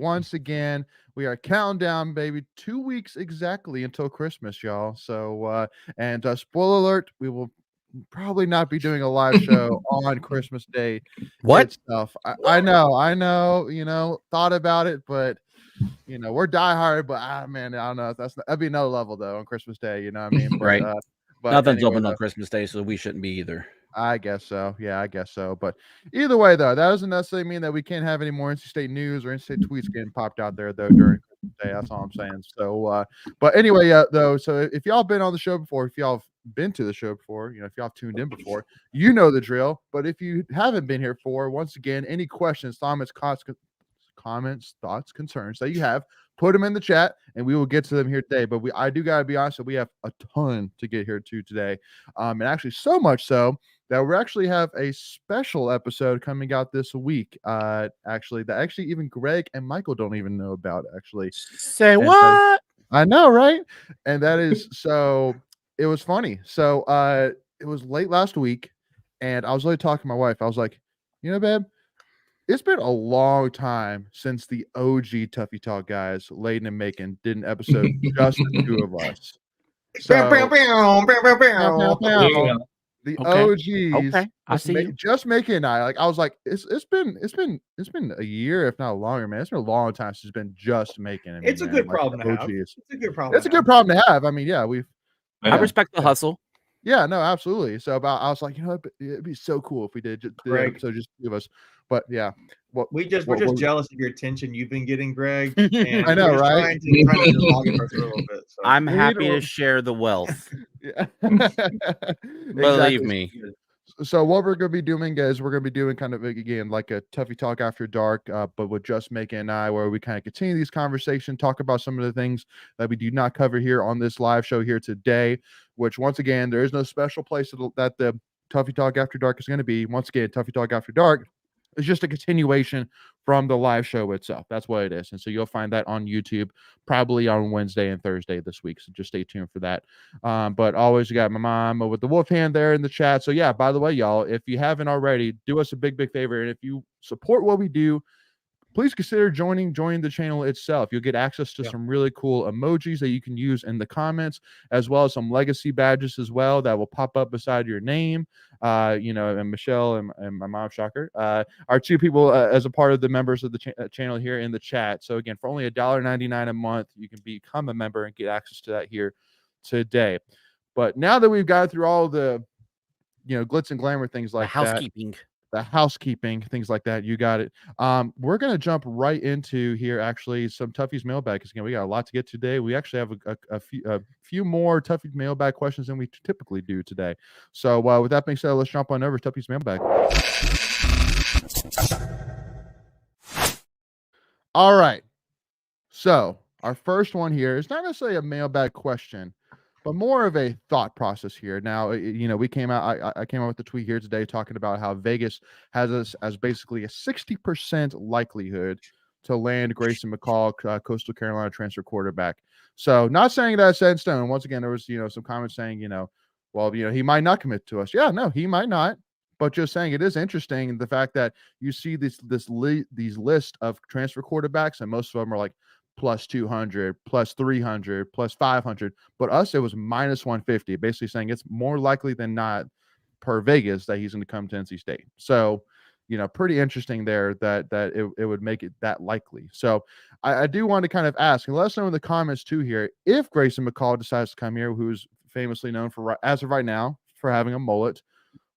once again, we are counting down, baby, 2 weeks exactly until Christmas, y'all. So, and spoiler alert, we will probably not be doing a live show on Christmas Day What? itself. I know, thought about it, but we're diehard, but man, I don't know. That'd be another level though on Christmas Day, you know what I mean? But Right. but Nothing's anyway, open on Christmas Day, so we shouldn't be either. I guess so. Yeah, I guess so. But either way, though, that doesn't necessarily mean that we can't have any more NC State news or NC State tweets getting popped out there, though, during Christmas Day. That's all I'm saying. So, but anyway, though, so if y'all been on the show before, if y'all have been to the show before, if y'all have tuned in before, you know the drill. But if you haven't been here for, once again, any questions, comments, thoughts, concerns that you have, put them in the chat and we will get to them here today. But I do gotta be honest, we have a ton to get here to today. And actually so much so that we actually have a special episode coming out this week. Actually, even Greg and Michael don't even know about, actually. Say And what? I know, right? And that is so it was funny. So it was late last week, and I was really talking to my wife. I was like, babe, it's been a long time since the OG Tuffy Talk guys, Layden and Macon, did an episode just the two of us. So the OGs, Okay, I see you. just Macon and I, I was like, it's been a year, if not longer, man. It's been a long time since it's been just Macon and me, It's a good problem to have. OGs. It's a good problem. It's a good problem to have. I mean, yeah, I respect the hustle. Yeah, no, absolutely. So I was like, it'd be so cool if we did an episode just two of us. But yeah, we're just jealous of your attention you've been getting, Greg. And I know, right? Trying to just log it for us a little bit. So. I'm happy to share the wealth. Yeah, believe me. So what we're going to be doing is we're going to be doing kind of, again, like a Tuffy Talk After Dark, but with just Macon and I, where we kind of continue these conversations, talk about some of the things that we do not cover here on this live show here today, which once again, there is no special place that the Tuffy Talk After Dark is going to be. Once again, Tuffy Talk After Dark is just a continuation from the live show itself. That's what it is. And so you'll find that on YouTube probably on Wednesday and Thursday this week. So just stay tuned for that. But always, you got my mom with the wolf hand there in the chat. So yeah, by the way, y'all, if you haven't already, do us a big favor. And if you support what we do, please consider joining the channel itself. You'll get access to some really cool emojis that you can use in the comments, as well as some legacy badges as well that will pop up beside your name. And Michelle and my mom, shocker, are two people as a part of the members of the channel here in the chat. So again, for only $1.99 a month, you can become a member and get access to that here today. But now that we've got through all the, glitz and glamour things like the housekeeping, things like that. You got it. We're going to jump right into here, actually, some Tuffy's mailbag, because again, we got a lot to get today. We actually have a few more Tuffy's mailbag questions than we typically do today. So with that being said, let's jump on over to Tuffy's mailbag. All right. So our first one here is not necessarily a mailbag question, but more of a thought process here. Now, we came out, I came out with the tweet here today talking about how Vegas has us as basically a 60% likelihood to land Grayson McCall, Coastal Carolina transfer quarterback. So not saying that set in stone. Once again, there was, some comments saying, he might not commit to us. Yeah, no, he might not. But just saying, it is interesting the fact that you see these list of transfer quarterbacks, and most of them are like plus 200, plus 300, plus 500. But us, it was minus 150, basically saying it's more likely than not per Vegas that he's going to come to NC State. So, pretty interesting there that it would make it that likely. So I do want to kind of ask, and let us know in the comments too here, if Grayson McCall decides to come here, who's famously known for, as of right now, for having a mullet,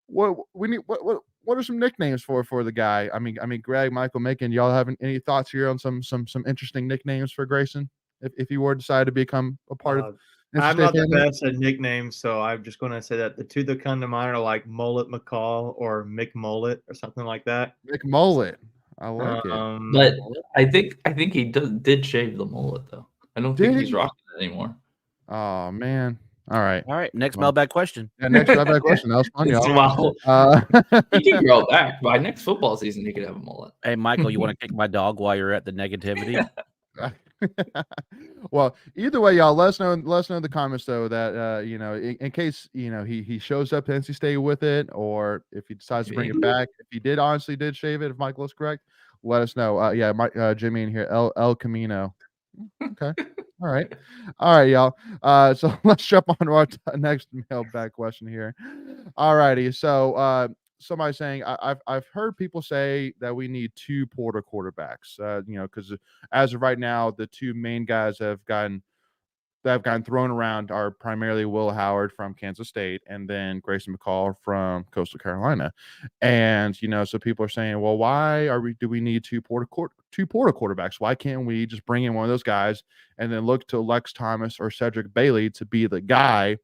what are some nicknames for the guy? I mean, Greg, Michael, Macon, y'all have any thoughts here on some interesting nicknames for Grayson if he were to decide to become a part of? I'm not the best at nicknames, so I'm just going to say that the two that come to mind are like Mullet McCall or Mick Mullet or something like that. Mick Mullet, I like it. But I think he did shave the mullet though. I don't think he's rocking it anymore. Oh man. All right. Next mailbag question. Yeah, next mailbag question. That was fun, y'all. He can grow it back by next football season. He could have a mullet. Hey, Michael, you want to kick my dog while you're at the negativity? Well, either way, y'all, let us know in the comments though that in case he shows up to NC State with it, or if he decides to bring it back. If he honestly did shave it, if Michael is correct, let us know. Yeah, Jimmy in here, El Camino. Okay. All right. All right, y'all. So let's jump on to our next mailbag question here. All righty. So somebody saying I've heard people say that we need 2 Porter quarterbacks. Because as of right now, the 2 main guys that have gotten thrown around are primarily Will Howard from Kansas State and then Grayson McCall from Coastal Carolina. And, so people are saying, well, do we need 2 Porter quarterbacks? Why can't we just bring in one of those guys and then look to Lex Thomas or Cedric Bailey to be the guy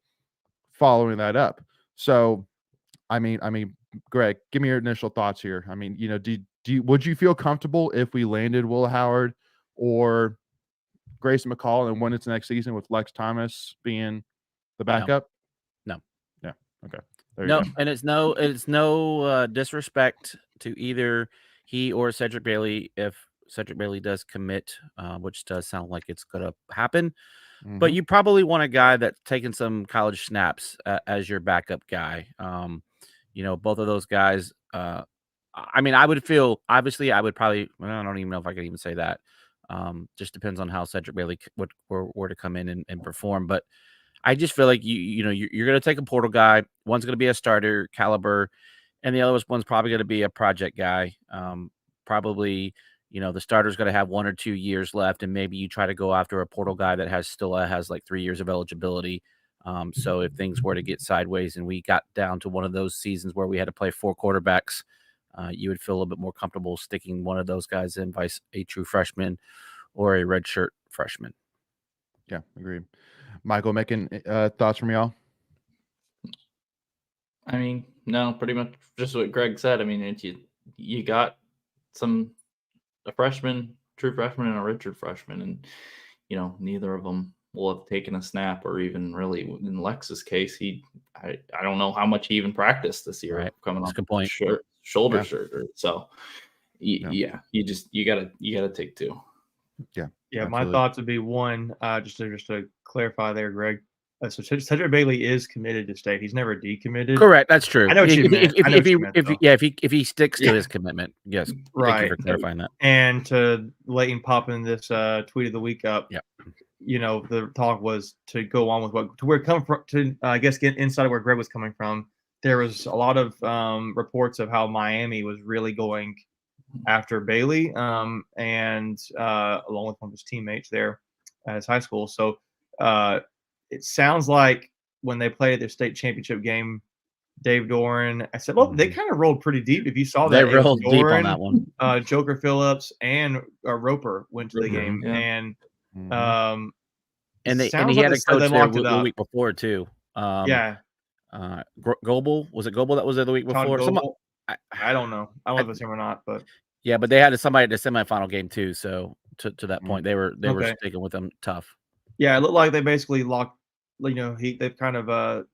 following that up? So, I mean, Greg, give me your initial thoughts here. I mean, would you feel comfortable if we landed Will Howard or Grayson McCall and win its next season with Lex Thomas being the backup? No. Yeah. Okay. There you No, go. and it's no disrespect to either he or Cedric Bailey if Cedric Bailey does commit, which does sound like it's going to happen. But you probably want a guy that's taken some college snaps as your backup guy. Both of those guys. I mean, I would feel obviously. I would probably. Well, I don't even know if I could even say that. Just depends on how Cedric Bailey were to come in and perform. But I just feel like you're going to take a portal guy. One's going to be a starter caliber, and the other one's probably going to be a project guy. Probably. The starter's going to have 1 or 2 years left, and maybe you try to go after a portal guy that still has like 3 years of eligibility. So if things were to get sideways and we got down to one of those seasons where we had to play 4 quarterbacks, you would feel a little bit more comfortable sticking one of those guys in vice a true freshman or a redshirt freshman. Yeah, agreed. Michael, making thoughts from y'all? I mean, no, pretty much just what Greg said. I mean, you got a freshman, true freshman, and a redshirt freshman, and neither of them will have taken a snap, or even really in Lex's case, I don't know how much he even practiced this year. Right. Coming That's off a good point. Shoulder surgery. So you gotta take 2. Yeah. Yeah, absolutely. my thoughts would be one, just to clarify there, Greg. So Cedric Bailey is committed to state. He's never decommitted. Correct. That's true. I know what you meant. If he sticks to his commitment, yes. Right. Thank you for clarifying that. And to Leighton popping this tweet of the week up, yeah. The talk was to go on with where it come from, to I guess get inside of where Greg was coming from. There was a lot of reports of how Miami was really going after Bailey, and along with one of his teammates there at his high school. So it sounds like when they played their state championship game, Dave Doran, I said, well, they kind of rolled pretty deep. If you saw that, they rolled deep on that one. Joker Phillips and Roper went to the game, yeah. and he had a coach there the week before too. Goebel, was it Goebel that was there the week before? I don't know. I don't know if it's him or not, but yeah, but they had somebody at the semifinal game too. So to that point, they were sticking with them tough. Yeah, it looked like they basically locked. They've kind of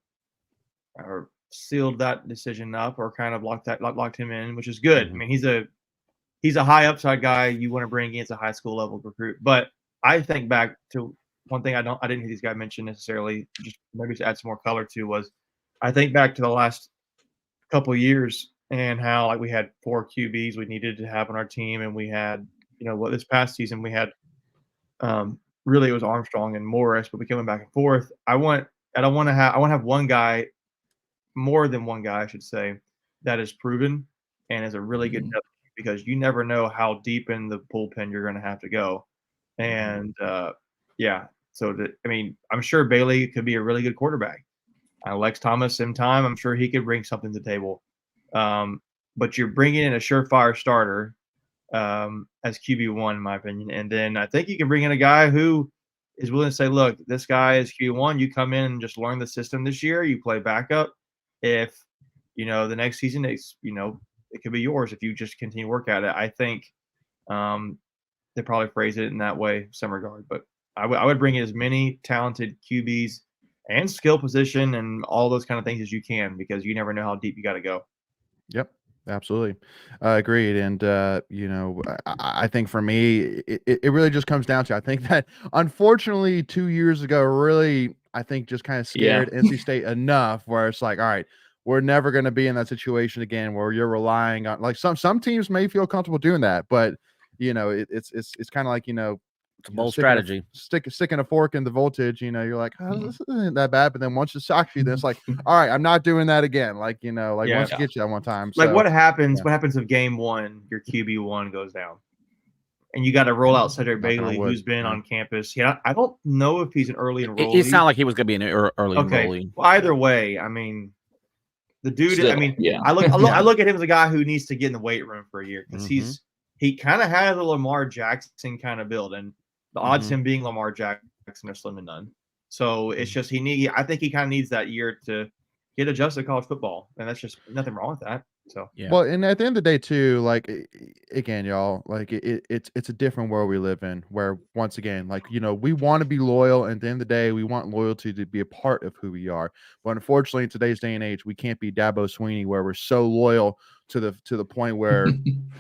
or sealed that decision up, or kind of locked him in, which is good. I mean, he's a high upside guy you want to bring in as a high school level recruit. But I think back to one thing I didn't hear these guys mention necessarily, just maybe to add some more color to, was I think back to the last couple of years and how we had 4 QBs we needed to have on our team, and we had this past season we had really it was Armstrong and Morris, but we coming back and forth. I want to have one guy, more than one guy, I should say, that is proven and is a really good depth, because you never know how deep in the bullpen you're going to have to go. And I'm sure Bailey could be a really good quarterback. Lex Thomas, in time, I'm sure he could bring something to the table. But you're bringing in a surefire starter as QB1, in my opinion. And then I think you can bring in a guy who is willing to say, look, this guy is QB1. You come in and just learn the system this year. You play backup. If, the next season, it could be yours if you just continue to work at it. I think they probably phrase it in that way, some regard. But I would bring in as many talented QBs and skill position and all those kind of things as you can, because you never know how deep you got to go. Yep. Absolutely. Agreed. And, I think for me, it really just comes down to, I think that unfortunately 2 years ago, really, I think just kind of scared NC State enough where it's like, all right, we're never going to be in that situation again where you're relying on, like, some teams may feel comfortable doing that, but it's kind of like, It's a bold sticking strategy. Sticking a fork in the voltage, you're like, oh, this isn't that bad. But then once it shocks you, then it's like, all right, I'm not doing that again. Like, once it gets you that one time. Like, so, what happens? yeah. What happens if game 1 your QB1 goes down, and you got to roll out Cedric Bailey, who's been on campus? Yeah, I don't know if he's an early enrollee. It sounded like he was going to be an early enrollee. Well, either way, I mean, the dude. Still, I mean, yeah. I look at him as a guy who needs to get in the weight room for a year, because he kind of has a Lamar Jackson kind of build, and the odds of him being Lamar Jackson are slim to none. So it's just I think he kind of needs that year to get adjusted to college football, and that's just nothing wrong with that. So yeah. Well, and at the end of the day too, like, again, y'all, like, it's a different world we live in, where once again, like, we want to be loyal, and at the end of the day, we want loyalty to be a part of who we are. But unfortunately, in today's day and age, we can't be Dabo Sweeney, where we're so loyal to the point where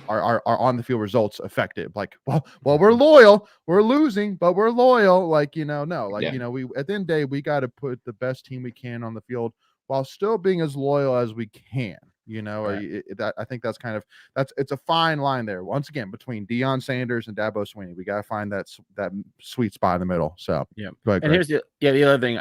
our on the field results affect it. Like, well, we're loyal, we're losing, but we're loyal. Like, no, like, we at the end of the day, we got to put the best team we can on the field while still being as loyal as we can. Right. I think that's it's a fine line there. Once again, between Deion Sanders and Dabo Sweeney, we got to find that sweet spot in the middle. So yeah. Go ahead, and Greg. here's the other thing,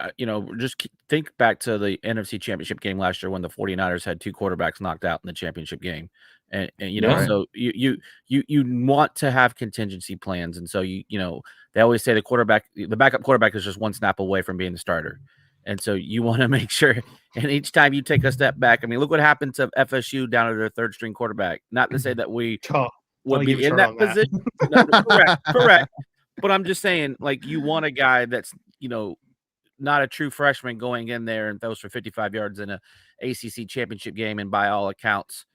just think back to the NFC Championship game last year when the 49ers had 2 quarterbacks knocked out in the championship game. And so you want to have contingency plans. And so, they always say the backup quarterback is just one snap away from being the starter. And so you want to make sure, and each time you take a step back, I mean, look what happened to FSU down to their 3rd string quarterback. Not to say that we would be in that position. No, correct. But I'm just saying, like, you want a guy that's, not a true freshman going in there and throws for 55 yards in a ACC championship game, and by all accounts,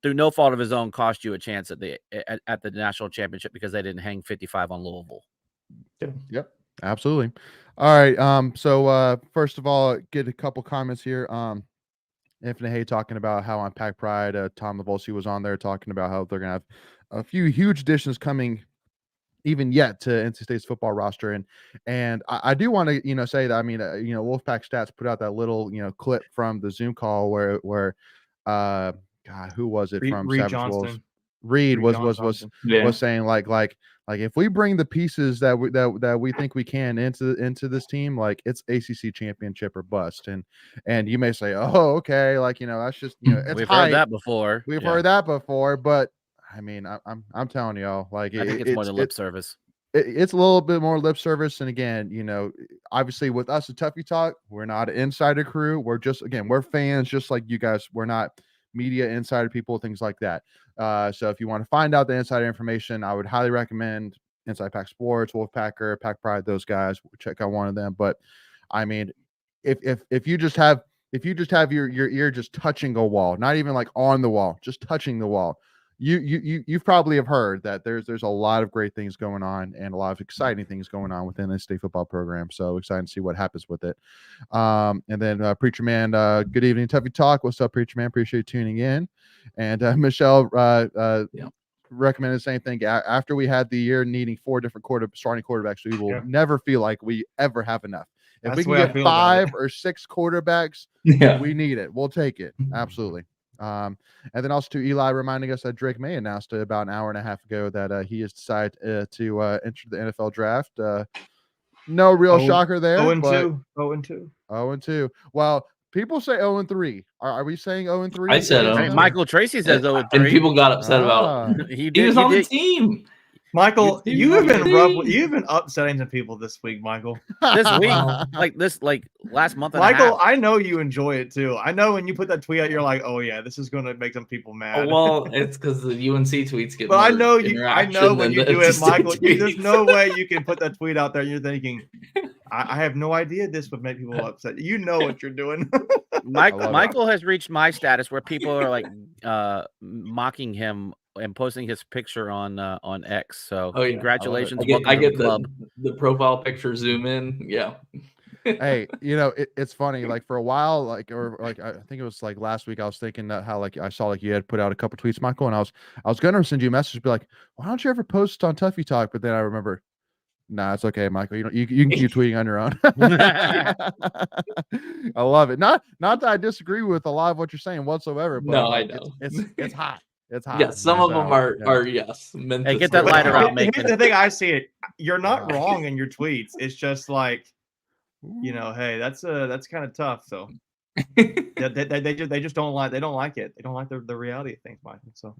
through no fault of his own, cost you a chance at the national championship because they didn't hang 55 on Louisville. Yep. Absolutely. All right. So first of all, get a couple comments here. Infinite Hay talking about how on Pack Pride, Tom Lavolsi was on there talking about how they're gonna have a few huge additions coming even yet to NC State's football roster. And I do want to, say that, I mean, Wolfpack Stats put out that little, clip from the Zoom call where God, who was it from Reed Savage Johnston. Wolves? Reed was saying like if we bring the pieces that we think we can into this team, like, it's ACC championship or bust. And you may say, oh, okay, like, that's just, it's We've hype. heard that before. We've heard that before, but I mean, I'm telling y'all, like, I think it's more than lip service. It's a little bit more lip service. And again, obviously with us at Tuffy Talk, we're not an insider crew. We're just, again, we're fans just like you guys. We're not media insider people, things like that. So if you want to find out the insider information, I would highly recommend Inside Pack Sports, Wolfpacker, Pack Pride, those guys. Check out one of them. But I mean, if you just have your ear just touching a wall, not even like on the wall, just touching the wall, you probably have heard that there's a lot of great things going on and a lot of exciting things going on within the state football program. So excited to see what happens with it. And then Preacher Man, good evening, Tuffy Talk. What's up, Preacher Man? Appreciate you tuning in. And Michelle recommended the same thing. After we had the year needing 4 different starting quarterbacks, we will never feel like we ever have enough. If we can get 5 or 6 quarterbacks, we need it. We'll take it. Absolutely. And then also to Eli reminding us that Drake May announced about an hour and a half ago that he has decided to enter the NFL draft. No real shocker there. 0-2. 0-2. Well, people say 0-3. Are we saying 0-3? I said 0-3. Michael Tracy says 0-3. And people got upset about it. He was on the team. Michael, you've been rough. You've been upsetting some people this week, Michael. This week, like last month. Michael, I know you enjoy it too. I know when you put that tweet out, you're like, "Oh yeah, this is going to make some people mad." Well, it's because the UNC tweets get. But I know you. I know when you do it, Michael. There's no way you can put that tweet out there. And you're thinking, I have no idea this would make people upset. You know what you're doing. Michael has reached my status where people are like mocking him and posting his picture on X. So congratulations. I get the profile picture zoom in. Yeah. Hey, it's funny. Like for a while, I think it was like last week, I was thinking that how I saw you had put out a couple tweets, Michael, and I was gonna send you a message, be like, why don't you ever post on Tuffy Talk? But then I remember Nah, it's okay, Michael. You can keep tweeting on your own. I love it. Not that I disagree with a lot of what you're saying whatsoever, but No, I know. it's hot. It's hot. Yeah, some of them So, are yes meant Hey, to get that stir lighter the out, pot. Macon. Here's the thing I see it. You're not Wow. wrong in your tweets. It's just like, hey, that's kind of tough. So they just don't like it. They don't like the reality of things, Michael. So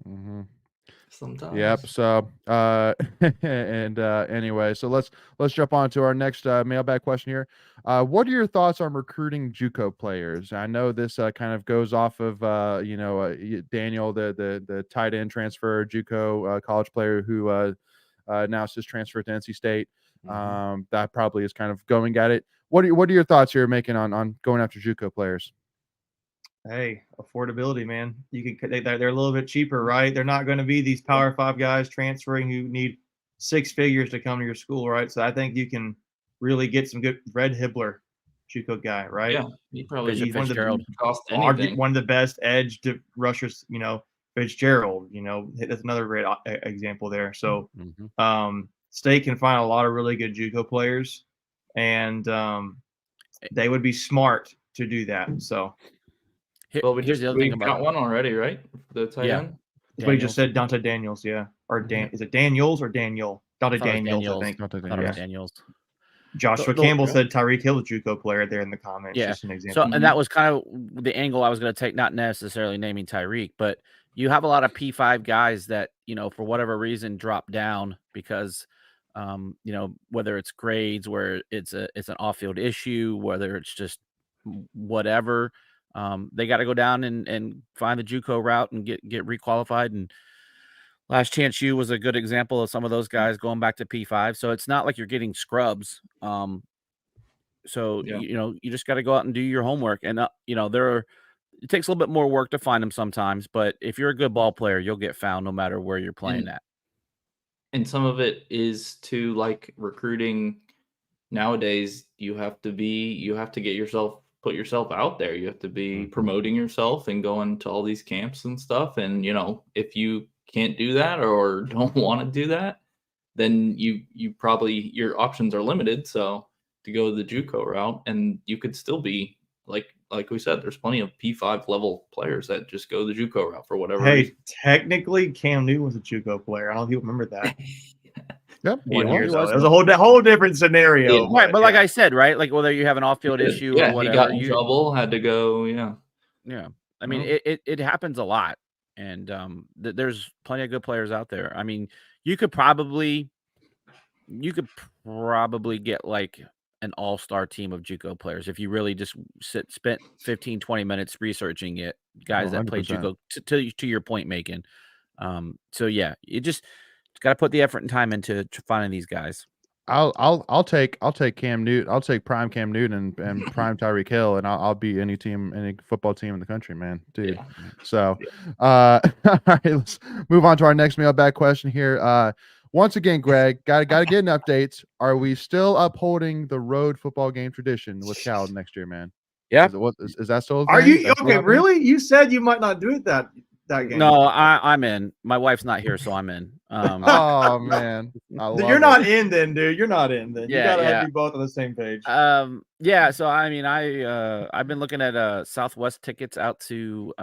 Sometimes. Yep. So, and anyway, so let's jump on to our next mailbag question here. What are your thoughts on recruiting JUCO players? I know this kind of goes off of Daniel, the tight end transfer JUCO college player who announced his transfer to NC State. That probably is kind of going at it. What are your thoughts here, making on going after JUCO players? Hey, affordability, man. You can they're a little bit cheaper, right? They're not going to be these Power 5 guys transferring who need 6 figures to come to your school, right? So I think you can really get some good Red Hibbler, JUCO guy, right? Yeah, he probably He's one of Fitzgerald. cost the anything. one of the best edge rushers, Fitzgerald, that's another great example there. So State can find a lot of really good JUCO players, and they would be smart to do that. So Well, here's the other thing about got one already, right? The tight end. that's what he just said, Dante Daniels, yeah. Or is it Daniels or Daniel? Dante Daniels, I think. I thought it was Daniels. Joshua Campbell said Tyreek Hill, JUCO player, there in the comments. Yeah. Just an example. So, and that was kind of the angle I was going to take, not necessarily naming Tyreek, but you have a lot of P5 guys that, for whatever reason drop down because, whether it's grades, where it's an off-field issue, whether it's just whatever, they got to go down and find the JUCO route and get requalified. And Last Chance U was a good example of some of those guys going back to P5. So it's not like you're getting scrubs. So, you just got to go out and do your homework. And, it takes a little bit more work to find them sometimes. But if you're a good ball player, you'll get found no matter where you're playing at. And some of it is to like recruiting nowadays. You have to put yourself out there. You have to be promoting yourself and going to all these camps and stuff. And, if you can't do that or don't want to do that, then you probably, your options are limited. So to go the JUCO route, and you could still be like we said, there's plenty of P5 level players that just go the JUCO route for whatever reason. Technically Cam Newton was a JUCO player. I don't know if you remember that. Yep. 1 year ago. It was a whole different scenario. Right, but like I said, right, like whether you have an off-field issue or whatever, he got in trouble, had to go. Yeah. I mean, it happens a lot, and there's plenty of good players out there. I mean, you could probably get like an all-star team of JUCO players if you really just spent 15-20 minutes researching it, guys that play JUCO, to your point, Macon. So yeah, you just got to put the effort and time into finding these guys. I'll take Cam Newton. I'll take prime Cam Newton and prime Tyreek Hill, and I'll beat any football team in the country, man, dude. Yeah. So, all right, let's move on to our next mailbag question here. Once again, Greg, gotta get an update. Are we still upholding the road football game tradition with Cal next year, man? Yeah. Is that still? Are you okay? Really? You said you might not do it that game. No, I'm in. My wife's not here, so I'm in. Oh man, you're not in then, dude. You're not in then. Yeah, you gotta be both on the same page. Yeah. So I mean, I've been looking at Southwest tickets out to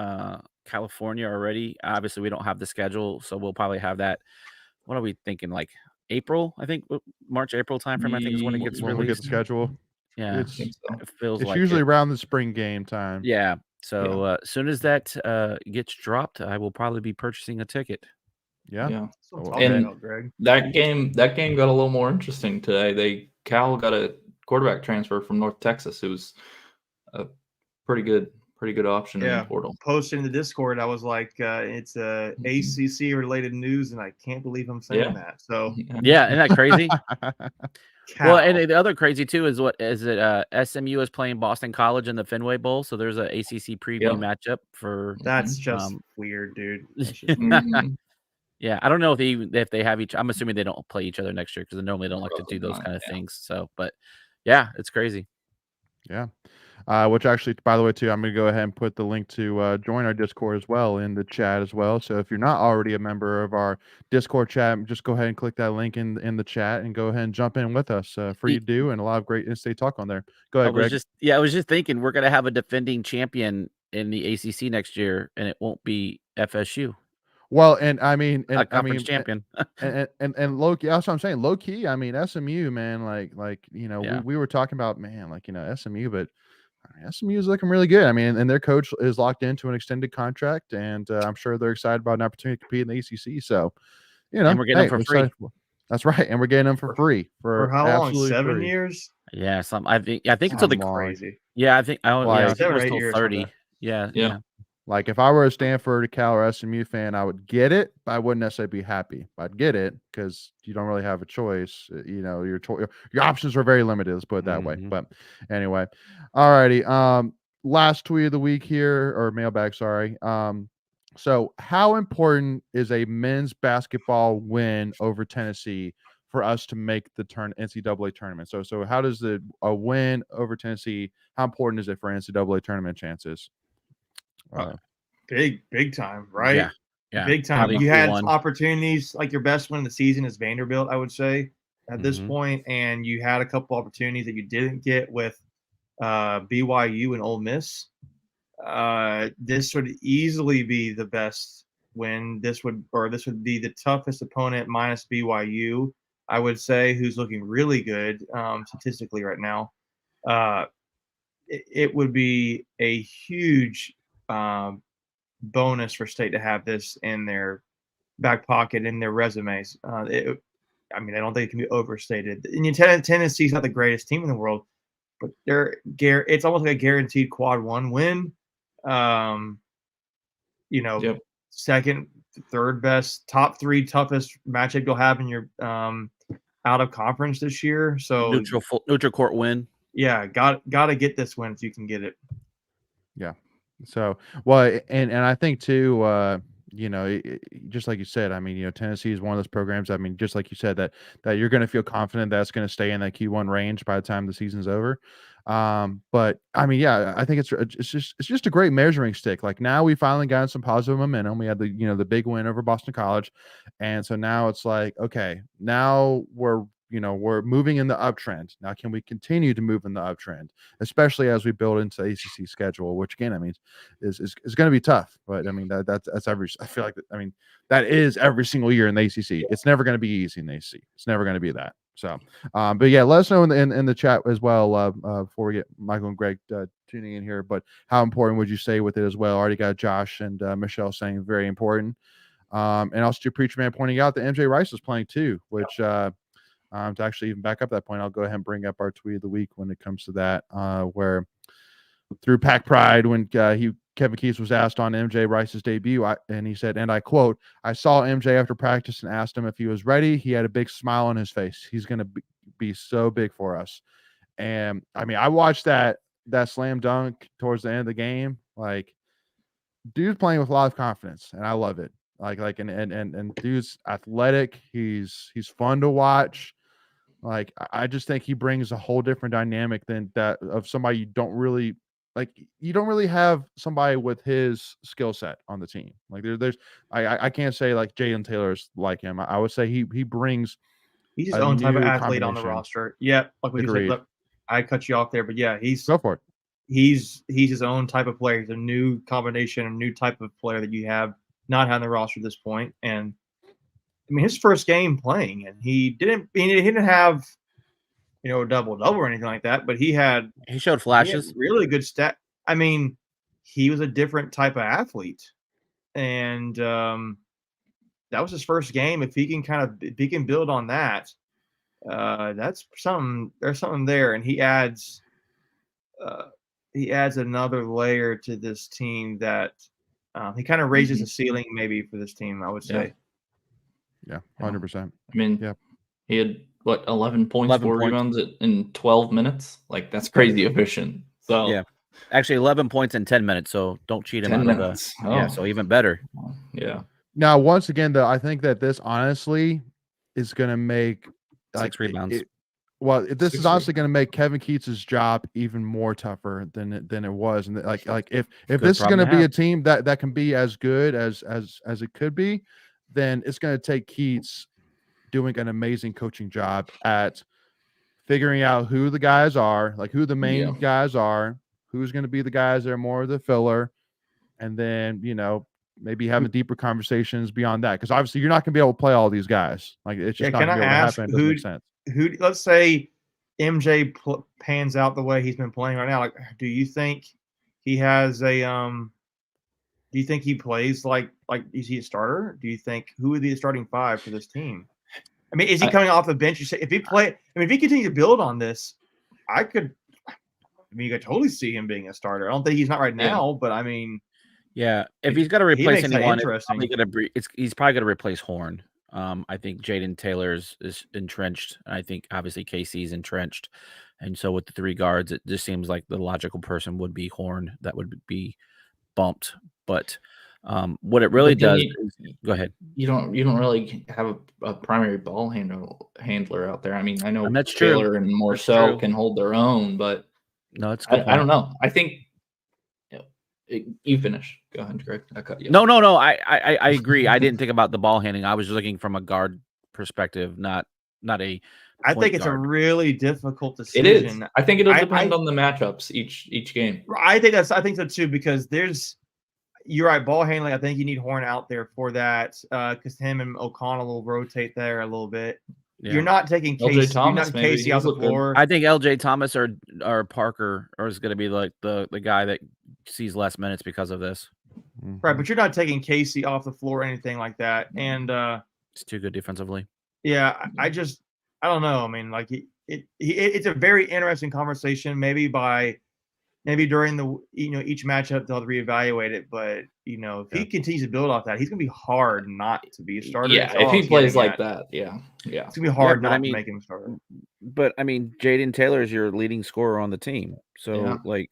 California already. Obviously, we don't have the schedule, so we'll probably have that. What are we thinking? Like April, I think March, April timeframe. I think is when it gets when released. we get the schedule. Yeah, It's it feels it's like usually around the spring game time. Yeah. So as soon as that gets dropped, I will probably be purchasing a ticket. Yeah. And Greg. that game got a little more interesting today. Cal got a quarterback transfer from North Texas, who's a pretty good option in the portal. Posted in the Discord, I was like, it's ACC related news, and I can't believe I'm saying that. So yeah, isn't that crazy? Cal. Well, and the other crazy too is SMU is playing Boston College in the Fenway Bowl, so there's a ACC preview matchup for. That's just weird, dude. Yeah, I don't know if they have each. I'm assuming they don't play each other next year because they normally don't like to do those kind of things. So, but yeah, it's crazy. Yeah. Which actually, by the way, too, I'm going to go ahead and put the link to join our Discord as well in the chat as well. So if you're not already a member of our Discord chat, just go ahead and click that link in the chat and go ahead and jump in with us. Free to do, and a lot of great in-state talk on there. Go ahead, Greg. I was just thinking we're going to have a defending champion in the ACC next year, and it won't be FSU. Well, and I mean, a conference champion. and low key, that's what I'm saying. Low key, I mean, SMU, man, we were talking about, man, SMU, but SMU is looking really good. I mean, and their coach is locked into an extended contract, and I'm sure they're excited about an opportunity to compete in the ACC. So, and we're getting them for free. That's right, and we're getting them for free for how long? 7 years? Yeah, I think until the crazy. Yeah, I think 7 or 8 till years 30. Yeah. Like if I were a Stanford, a Cal, or SMU fan, I would get it, but I wouldn't necessarily be happy. I'd get it because you don't really have a choice. Your options are very limited. Let's put it that way. But anyway, alrighty. Last tweet of the week here, or mailbag. Sorry. So how important is a men's basketball win over Tennessee for us to make the NCAA tournament? So how does a win over Tennessee? How important is it for NCAA tournament chances? Big time, right? Yeah, big time. Probably You had opportunities, like your best win of the season is Vanderbilt, I would say, at this point, and you had a couple opportunities that you didn't get with BYU and Ole Miss. This would easily be the best win. This would be the toughest opponent minus BYU, I would say, who's looking really good statistically right now. It would be a huge bonus for State to have this in their back pocket, in their resumes. I don't think it can be overstated. And Tennessee's not the greatest team in the world, but it's almost like a guaranteed quad one win. Second, third best, top three toughest matchup you'll have in your out of conference this year. So neutral court win. Yeah, got to get this win if you can get it. Yeah. So, well, and I think too, just like you said, I mean, Tennessee is one of those programs. I mean, just like you said, that you're going to feel confident that's going to stay in that Q1 range by the time the season's over. But I mean, yeah, I think it's just a great measuring stick. Like now we finally got some positive momentum. We had the big win over Boston College, and so now it's like, okay, now we're moving in the uptrend. Now, can we continue to move in the uptrend, especially as we build into the ACC schedule, which again, I mean, is going to be tough. But I mean, that's I feel like that is every single year in the ACC. It's never going to be easy in the ACC. It's never going to be that. So, but yeah, let us know in the chat as well before we get Michael and Greg tuning in here. But how important would you say with it as well? Already got Josh and Michelle saying very important. And also to Preacher Man pointing out that MJ Rice was playing too, which to actually even back up that point, I'll go ahead and bring up our tweet of the week when it comes to that, where through Pack Pride, when Kevin Keys was asked on MJ Rice's debut, and he said, and I quote, "I saw MJ after practice and asked him if he was ready. He had a big smile on his face. He's going to be so big for us." And I mean, I watched that slam dunk towards the end of the game. Like, dude's playing with a lot of confidence, and I love it. And dude's athletic. He's fun to watch. Like, I just think he brings a whole different dynamic than that of somebody you don't really have somebody with his skill set on the team. Like I can't say like Jalen Taylor's like him. I would say he brings. He's his own type of athlete on the roster. Yeah, like what you said. Look, I cut you off there, but yeah, go for it. He's his own type of player. He's a new combination, a new type of player that you have not had on the roster at this point. And I mean, his first game playing, and he didn't have, a double-double or anything like that, but he showed flashes. Really good stat. I mean, he was a different type of athlete, and that was his first game. If he can build on that, that's something. There's something there, and he adds another layer to this team that he kind of raises the ceiling maybe for this team, I would say. Yeah, 100%. I mean, he had 11 points, 4 rebounds in 12 minutes. Like, that's crazy efficient. So yeah, actually 11 points in 10 minutes. So don't cheat him 10 out minutes. of yeah, so even better. Yeah. Now, once again, though, I think that this honestly is going to make 6 rebounds. Well, this is 60. honestly going to make Kevin Keats' job even more tougher than it was. And like if Good this is going problem to to be a have. team that can be as good as it could be, then it's going to take Keats doing an amazing coaching job at figuring out who the guys are, like who the main guys are, who's going to be the guys that are more of the filler, and then maybe having deeper conversations beyond that, because obviously you're not going to be able to play all these guys. Like it's just not Can going I to be able to ask happen. It doesn't make sense. who? Let's say MJ pans out the way he's been playing right now. Like, do you think he has a Do you think he plays like is he a starter? Do you think who would be the starting five for this team? I mean, is he coming off the bench? You say if he if he continues to build on this, you could totally see him being a starter. I don't think he's not right now, but I mean, yeah, if he's got to replace anyone, he's probably going to replace Horn. I think Jaden Taylor is entrenched. I think obviously KC's entrenched, and so with the 3 guards, it just seems like the logical person would be Horn. That would be bumped. But what it really does is, go ahead. You don't really have a primary ball handler out there. I mean, I know that's Taylor true. and Marcel can hold their own, but no, it's good. I don't know. I think you finish. Go ahead, Greg. I cut you. No. I agree. I didn't think about the ball handling. I was looking from a guard perspective, not a. I think it's a really difficult decision. It is. I think it'll depend on the matchups each game. I think so too, because you're right, ball handling. I think you need Horn out there for that, because him and O'Connell will rotate there a little bit. Yeah. You're not taking Casey off the floor. I think LJ Thomas or Parker is going to be like the guy that sees less minutes because of this. Right, but you're not taking Casey off the floor or anything like that. And it's too good defensively. Yeah, I don't know. I mean, like it's a very interesting conversation. Maybe during the each matchup they'll reevaluate it, but if he continues to build off that, he's gonna be hard not to be a starter. Yeah, if he plays like that, yeah, it's gonna be hard not to make him a starter. But I mean, Jaden Taylor is your leading scorer on the team, so I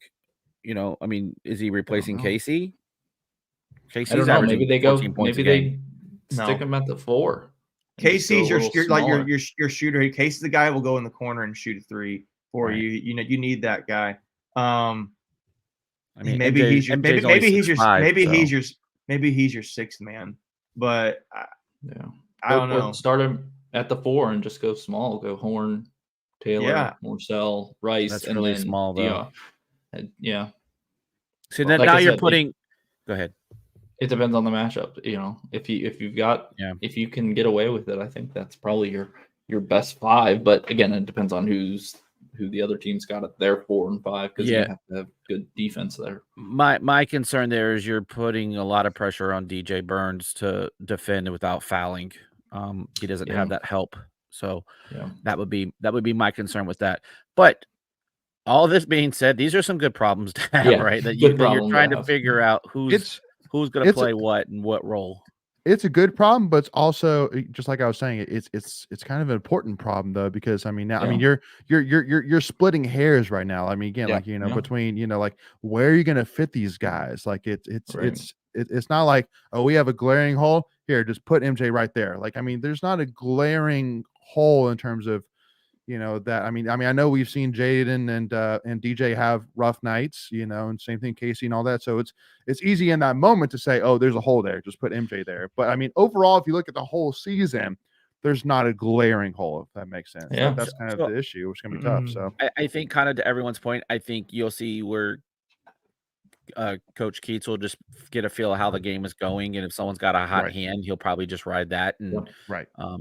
mean, is he replacing Casey? Casey's I don't know. Maybe they go. Maybe they stick him at the 4. Casey's your shooter. Casey's the guy who will go in the corner and shoot a 3 for you. You need that guy. I mean, maybe he's your 6th man, but I don't know. Start him at the 4 and just go small. Go Horn, Taylor, Marcel, Rice. That's and really then small though. Yeah. So then now you're putting. Go ahead. It depends on the matchup. If you can get away with it, I think that's probably your best 5. But again, it depends on who the other team's got at their 4 and 5, because you have to have good defense there. My concern there is you're putting a lot of pressure on DJ Burns to defend without fouling. He doesn't have that help, so that would be my concern with that. But all this being said, these are some good problems to have, right? That you're trying to figure out who's going to play what and what role. It's a good problem, but it's also, just like I was saying, it's kind of an important problem though, because I mean now I mean you're splitting hairs right now. I mean again, between like where are you going to fit these guys? Like it's not like, oh, we have a glaring hole here, just put MJ right there. Like I mean there's not a glaring hole in terms of that. I mean I know we've seen Jaden and DJ have rough nights, and same thing Casey and all that. So it's easy in that moment to say, oh, there's a hole there, just put MJ there. But I mean overall, if you look at the whole season, there's not a glaring hole, if that makes sense. Yeah, that's kind of the issue, which is gonna be tough. So I think kind of to everyone's point, I think you'll see where Coach Keats will just get a feel of how the game is going, and if someone's got a hot hand, he'll probably just ride that and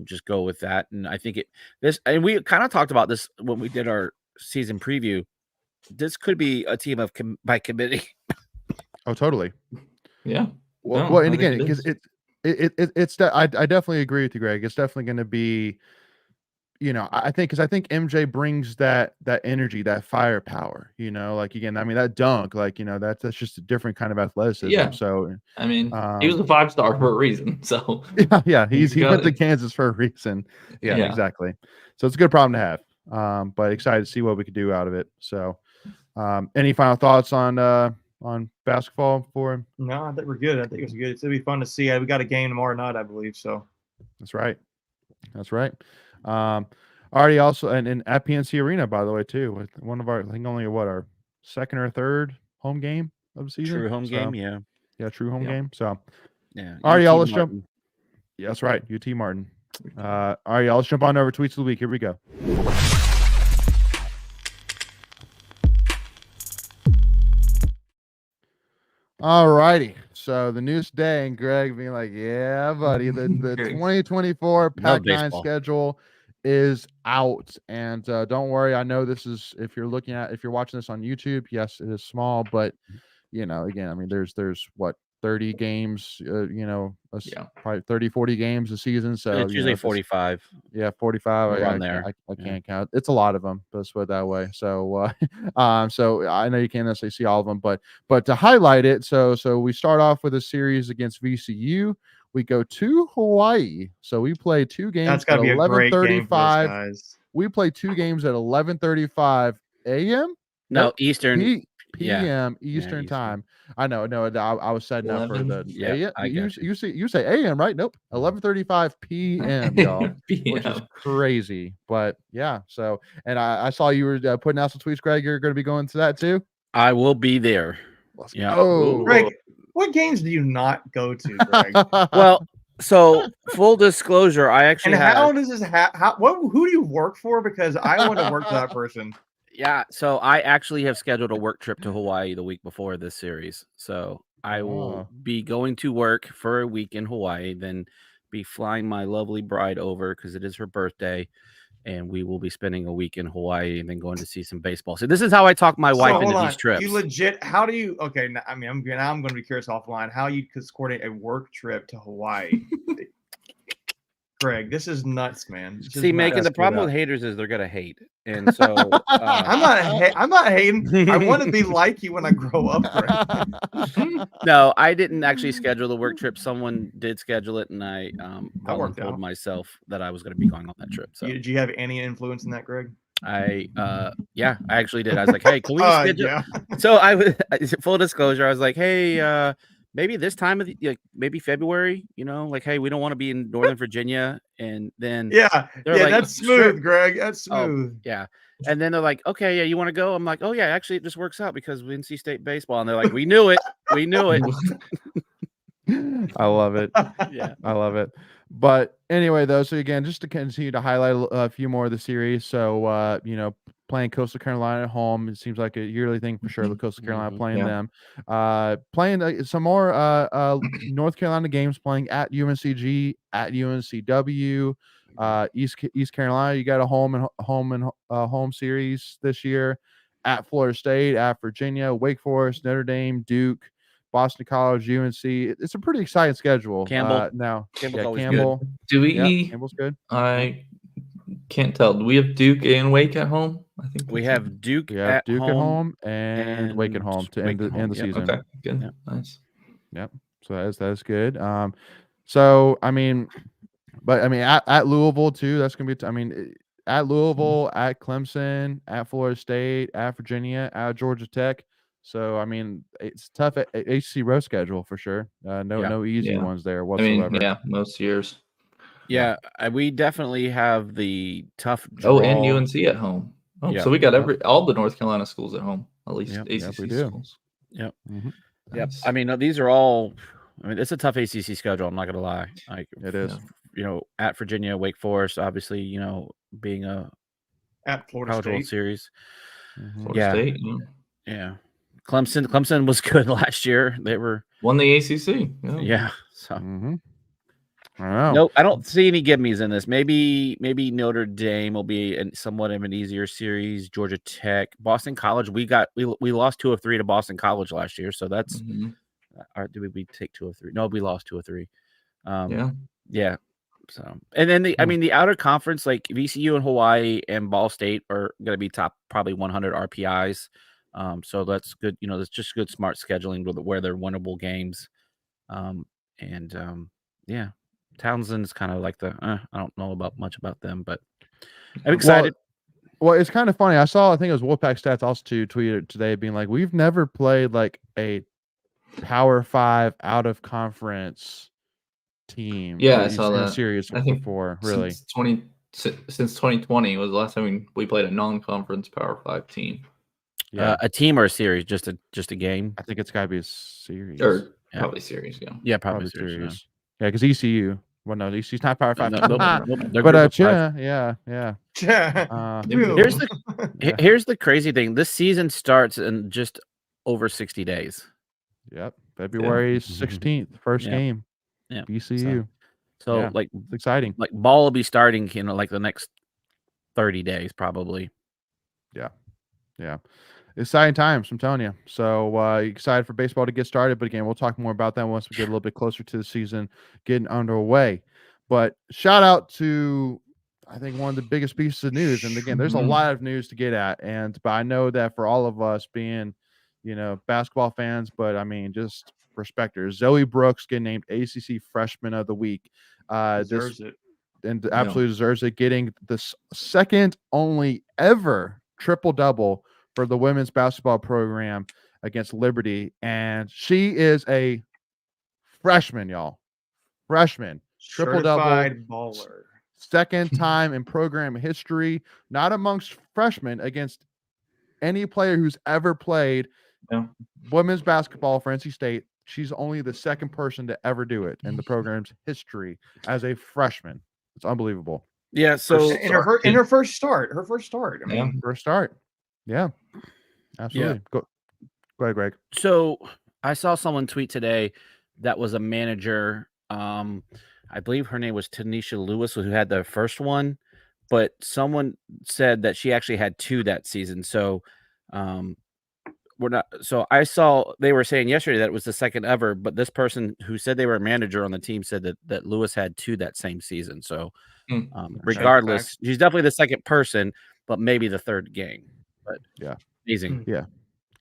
just go with that. And I think and we kind of talked about this when we did our season preview. This could be a team of by committee. Oh, totally. Yeah. Well, and again, because I definitely agree with you, Greg. It's definitely going to be. I think MJ brings that energy, that firepower, like again, I mean, that dunk, like, that's just a different kind of athleticism. Yeah. So, I mean, he was a 5-star for a reason. So, yeah, he went to Kansas for a reason. Yeah, exactly. So, it's a good problem to have. But excited to see what we could do out of it. So, any final thoughts on basketball for him? No, I think we're good. I think it's good. It's going to be fun to see. We got a game tomorrow night, I believe. So, That's right. All Already also and at PNC Arena, by the way, too, with one of our, I think only our second or third home game of the season. True home game, yeah. Yeah, true home game. So Yeah. all right, y'all, let's Martin. jump. Yeah, that's right. UT Martin. All right, y'all, let's jump on over tweets of the week. Here we go. All righty. So the news today, and Greg being like, yeah, buddy, the 2024 Pac-9 schedule is out. And don't worry, I know this is, if you're watching this on YouTube, yes, it is small, but again, I mean, there's what, 30 games, probably 30, 40 games a season. So it's usually 45. Yeah, 45. Around there. I can't count. It's a lot of them. Let's put it that way. So, so I know you can't necessarily see all of them, but to highlight it, so we start off with a series against VCU. We go to Hawaii. So we play 2 games. That's got to be a great game for us guys. We play 2 games at 11:35 a.m. No, Eastern. PM Eastern time. I know. No, I was setting up for the you say AM, right? Nope. 11:35 PM, y'all, which is crazy. But yeah. So, and I saw you were putting out some tweets, Greg. You're going to be going to that too. I will be there. Oh, Greg, what games do you not go to, Greg? Well, so full disclosure, I actually. And how does this who do you work for? Because I want to work for that person. Yeah, so I actually have scheduled a work trip to Hawaii the week before this series. So I will be going to work for a week in Hawaii, then be flying my lovely bride over because it is her birthday, and we will be spending a week in Hawaii and then going to see some baseball. So this is how I talk my wife into these trips. You legit? How do you? Okay, I mean, I'm going to be curious offline how you could coordinate a work trip to Hawaii. Greg, this is nuts, man. See, Megan, the problem with haters is they're gonna hate, and so I'm not hating. I want to be like you when I grow up, Greg. No, I didn't actually schedule the work trip. Someone did schedule it, and I told myself that I was going to be going on that trip. So, did you have any influence in that, Greg? I actually did. I was like, hey, can we schedule? Yeah. So I was full disclosure. I was like, hey, maybe this time of maybe February, like, hey, we don't want to be in Northern Virginia. And then like, that's smooth, sure. Greg. That's smooth. Oh, yeah. And then they're like, okay, yeah, you want to go? I'm like, oh yeah, actually it just works out because we NC State baseball. And they're like, we knew it. We knew it. I love it. Yeah. I love it. But anyway, though, so again, just to continue to highlight a few more of the series. So, playing Coastal Carolina at home, it seems like a yearly thing for sure. The Coastal Carolina playing them, playing some more North Carolina games, playing at UNCG, at UNCW, East Carolina. You got a home series this year at Florida State, at Virginia, Wake Forest, Notre Dame, Duke, Boston College, UNC. It's a pretty exciting schedule. Campbell. Campbell. Good. Do we? Campbell's good. I can't tell. Do we have Duke and Wake at home? I think we have Duke. Yeah, Duke at home and Wake at home to end the season. Okay, good. Yep. Nice. Yep. So that is good. So I mean, but I mean at Louisville too. That's gonna be. At Louisville, at Clemson, at Florida State, at Virginia, at Georgia Tech. So I mean, it's tough at HC row schedule for sure. No easy ones there whatsoever. I mean, most years. Yeah, we definitely have the tough draw. Oh, and UNC at home. Oh, yeah. So we got all the North Carolina schools at home, at least ACC schools. Yep. Mm-hmm. Yep. I mean, these are all. I mean, it's a tough ACC schedule. I'm not gonna lie. Like it is. At Virginia, Wake Forest, obviously, being at Florida State series. Mm-hmm. Florida State. Yeah. Clemson was good last year. They won the ACC. Yeah. So. Mm-hmm. I Nope, I don't see any gimmies in this. Maybe Notre Dame will be somewhat of an easier series. Georgia Tech, Boston College. We lost 2 of 3 to Boston College last year, so that's. Or did we take 2 of 3? No, we lost 2 of 3. Yeah. So, and then the outer conference, like VCU and Hawaii and Ball State are going to be top probably 100 RPIs. So that's good. That's just good, smart scheduling where they're winnable games. Yeah. Townsend's kind of like I don't know much about them, but I'm excited. Well, it's kind of funny. I think it was Wolfpack Stats also tweeted today being like, we've never played like a Power 5 out of conference team. Yeah, I saw that. Series before, really. Since since 2020 was the last time we played a non-conference Power 5 team. Yeah, A team or a series, just a game. I think it's got to be a series. Or Yeah. probably series, yeah. Yeah, probably Probably series. series. Yeah, because ECU. Well, no, ECU's not Power 5. Nope, they're But group of five. yeah. Here's Yeah. Here's the crazy thing. This season starts in just over 60 days. Yep. February 16th, first Yeah. game. Yeah. BCU. So Yeah. like It's exciting. like ball will be starting, like the next 30 days probably. Yeah. Exciting times, I'm telling you. So excited for baseball to get started. But again, we'll talk more about that once we get a little bit closer to the season getting underway. But shout out to, I think, one of the biggest pieces of news. And again, there's a lot of news to get at. But I know that for all of us being, basketball fans, but I mean, just respecters, Zoe Brooks getting named ACC Freshman of the Week. Deserves it. And absolutely deserves it, getting the second only ever triple-double for the women's basketball program against Liberty. And she is a freshman, y'all. Freshman. Triple-double. Certified baller. Second time in program history, not amongst freshmen, against any player who's ever played women's basketball for NC State. She's only the second person to ever do it in the program's history as a freshman. It's unbelievable. Yeah, so in her first start. I mean, first start. Yeah, absolutely. Yeah. Go ahead, Greg. So I saw someone tweet today that was a manager. I believe her name was Tanisha Lewis, who had the first one, but someone said that she actually had two that season. So we're not. So I saw they were saying yesterday that it was the second ever, but this person who said they were a manager on the team said that Lewis had two that same season. So regardless, she's definitely the second person, but maybe the third game. But yeah, amazing. Yeah,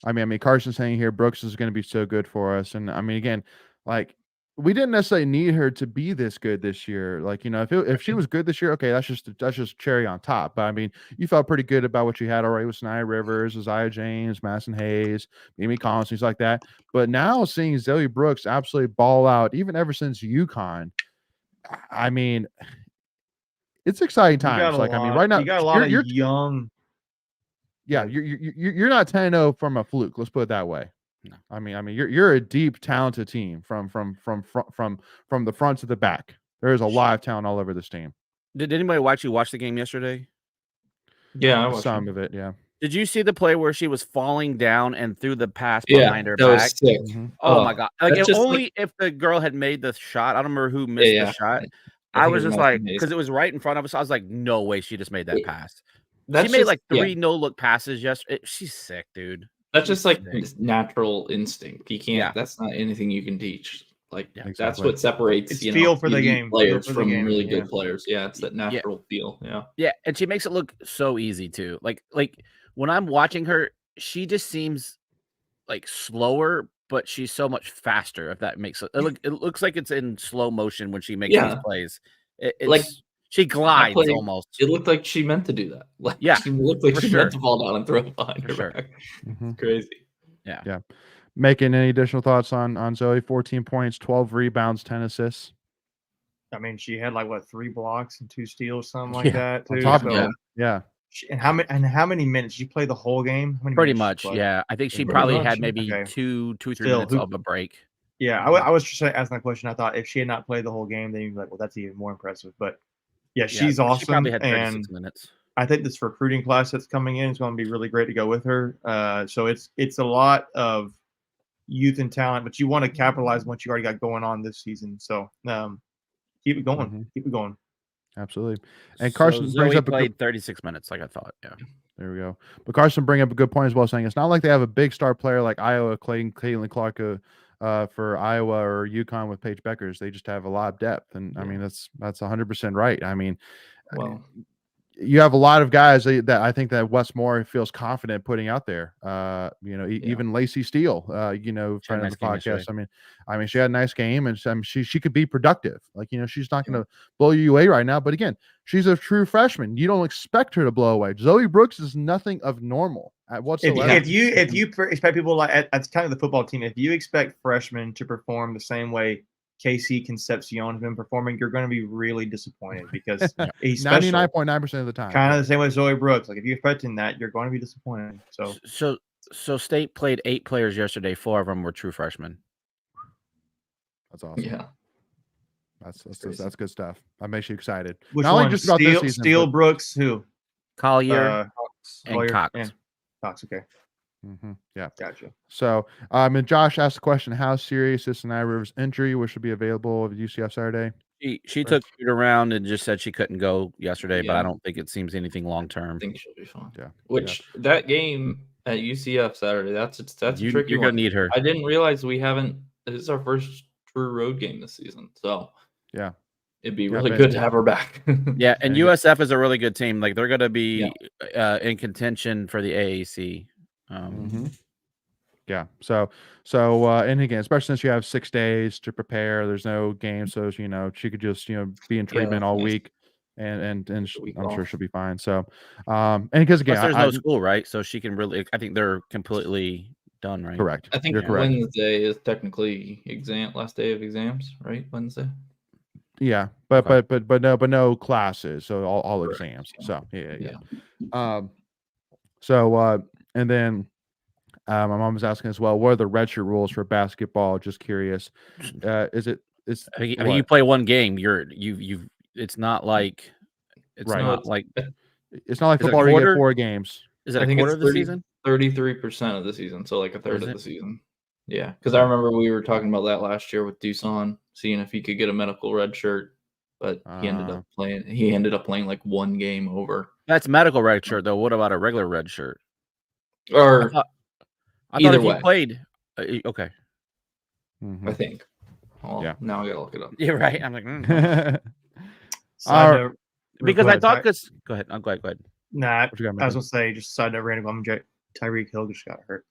I mean, Carson's saying here Brooks is going to be so good for us, and I mean, again, like, we didn't necessarily need her to be this good this year. Like, if she was good this year, okay, that's just cherry on top. But I mean, you felt pretty good about what you had already with Snia Rivers, Isaiah James, Madison Hayes, Mimi Collins, things like that. But now seeing Zoe Brooks absolutely ball out, even ever since UConn, I mean, it's exciting times. Like, I mean, right now you got a lot of young. Yeah, you're not 10-0 from a fluke. Let's put it that way. No. I mean, you're a deep, talented team from the front to the back. There is a lot of talent all over this team. Did anybody watch the game yesterday? Yeah, I watched some of it. Yeah. Did you see the play where she was falling down and threw the pass behind her that back? Was sick. Mm-hmm. Oh my god! Like, if the girl had made the shot, I don't remember who missed the shot. I was just like, because it was right in front of us. I was like, no way, she just made that pass. She made like 3 no-look passes yesterday. She's sick, dude. That's just like natural instinct. You can't. That's not anything you can teach. Like that's what separates feel for the game players from really good players. Yeah, it's that natural feel. Yeah, and she makes it look so easy too. Like when I'm watching her, she just seems like slower, but she's so much faster. If that makes it looks like it's in slow motion when she makes these plays. It's like she glides almost. It looked like she meant to do that. Like, she looked like she meant to fall down and throw it behind her back. Mm-hmm. It's crazy. Yeah. Making any additional thoughts on Zoe? 14 points, 12 rebounds, 10 assists. I mean, she had 3 blocks and 2 steals, something like that too. Yeah. And how many minutes? Did you play the whole game? Pretty much, yeah. I think she probably had maybe 2-3 minutes of a break. Yeah, I was just asking that question. I thought if she had not played the whole game, then you'd be like, well, that's even more impressive. But yeah, she's awesome. She probably had 36 minutes. I think this recruiting class that's coming in is going to be really great to go with her. So it's a lot of youth and talent, but you want to capitalize on what you already got going on this season. So keep it going. Mm-hmm. Keep it going. Absolutely. And Carson brings up played 36 minutes, like I thought. Yeah. There we go. But Carson bring up a good point as well, saying it's not like they have a big star player like Iowa, Katelyn Clark for Iowa or UConn with Paige Beckers. They just have a lot of depth. And I mean, that's 100% right. I mean, you have a lot of guys that I think that Wes Moore feels confident putting out there. Even Lacey Steele, friend of the podcast. I mean, she had a nice game, and she could be productive. Like, she's not going to blow you away right now. But again, she's a true freshman. You don't expect her to blow away. Zoe Brooks is nothing of normal whatsoever. If you expect people that's kind of the football team. If you expect freshmen to perform the same way KC Concepcion has been performing, you're going to be really disappointed because he's 99.9% of the time. Kind of the same with Zoe Brooks. Like if you're expecting that, you're going to be disappointed. So State played 8 players yesterday. 4 of them were true freshmen. That's awesome. Yeah. That's good stuff. That makes you excited. Which Not one? only just about this season, Steele but- Brooks, who? Collier and Collier Cox. and Cox, okay. Yeah. Gotcha. So, and Josh asked the question, how serious is Sinai Rivers' injury, which should be available at UCF Saturday? She took it around and just said she couldn't go yesterday, but Yeah. I don't think it seems anything long term. I think she'll be fine. Yeah. Which that game at UCF Saturday, that's a tricky You're one. gonna need her. I didn't realize we haven't. This is our first true road game this season, so yeah, it'd be really good to have her back. Yeah, and USF is a really good team. Like they're gonna be in contention for the AAC. Yeah. So, and again, especially since you have 6 days to prepare, there's no game, so she could just be in treatment all week, and I'm sure she'll be fine. So, and because again, there's no school, right? So she can really. I think they're completely done, right? Correct. I think you're correct. Wednesday is technically last day of exams, right? Wednesday. Yeah, but no classes, so all exams. So yeah. And then my mom was asking as well, what are the redshirt rules for basketball? Just curious. You play one game, it's not like it's not like football where you get 4 games. Is it a quarter of the season? 33% of the season, so like a third of the season. Yeah, because I remember we were talking about that last year with Dusan, seeing if he could get a medical red shirt, but he ended up playing. He ended up playing like 1 game over. That's medical red shirt, though. What about a regular red shirt? Or I thought if he played. Okay, I think. Well, now I gotta look it up. You're right. I'm like, because I thought go ahead. Go ahead. Nah, I was gonna say just side note random. Tyreek Hill just got hurt.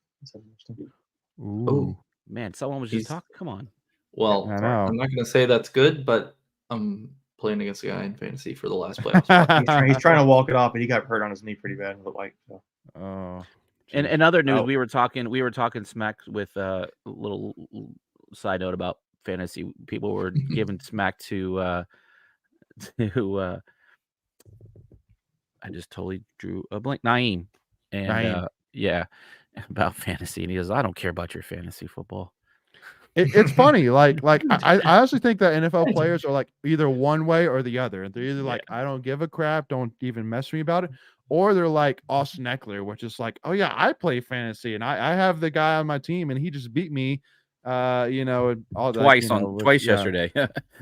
Ooh, man, someone was just talking. Come on. Well, I'm not gonna say that's good, but I'm playing against a guy in fantasy for the last playoffs. He's trying to walk it off, but he got hurt on his knee pretty bad. And in other news, we were talking smack with a little side note about fantasy. People were giving smack to I just totally drew a blank. Naeem. And about fantasy, and he goes, I don't care about your fantasy football. It's funny, I honestly think that NFL players are like either one way or the other. They're either like, I don't give a crap, don't even mess with me about it, or they're like Austin Eckler, which is like, oh yeah, I play fantasy and I have the guy on my team and he just beat me, all twice that, twice yesterday.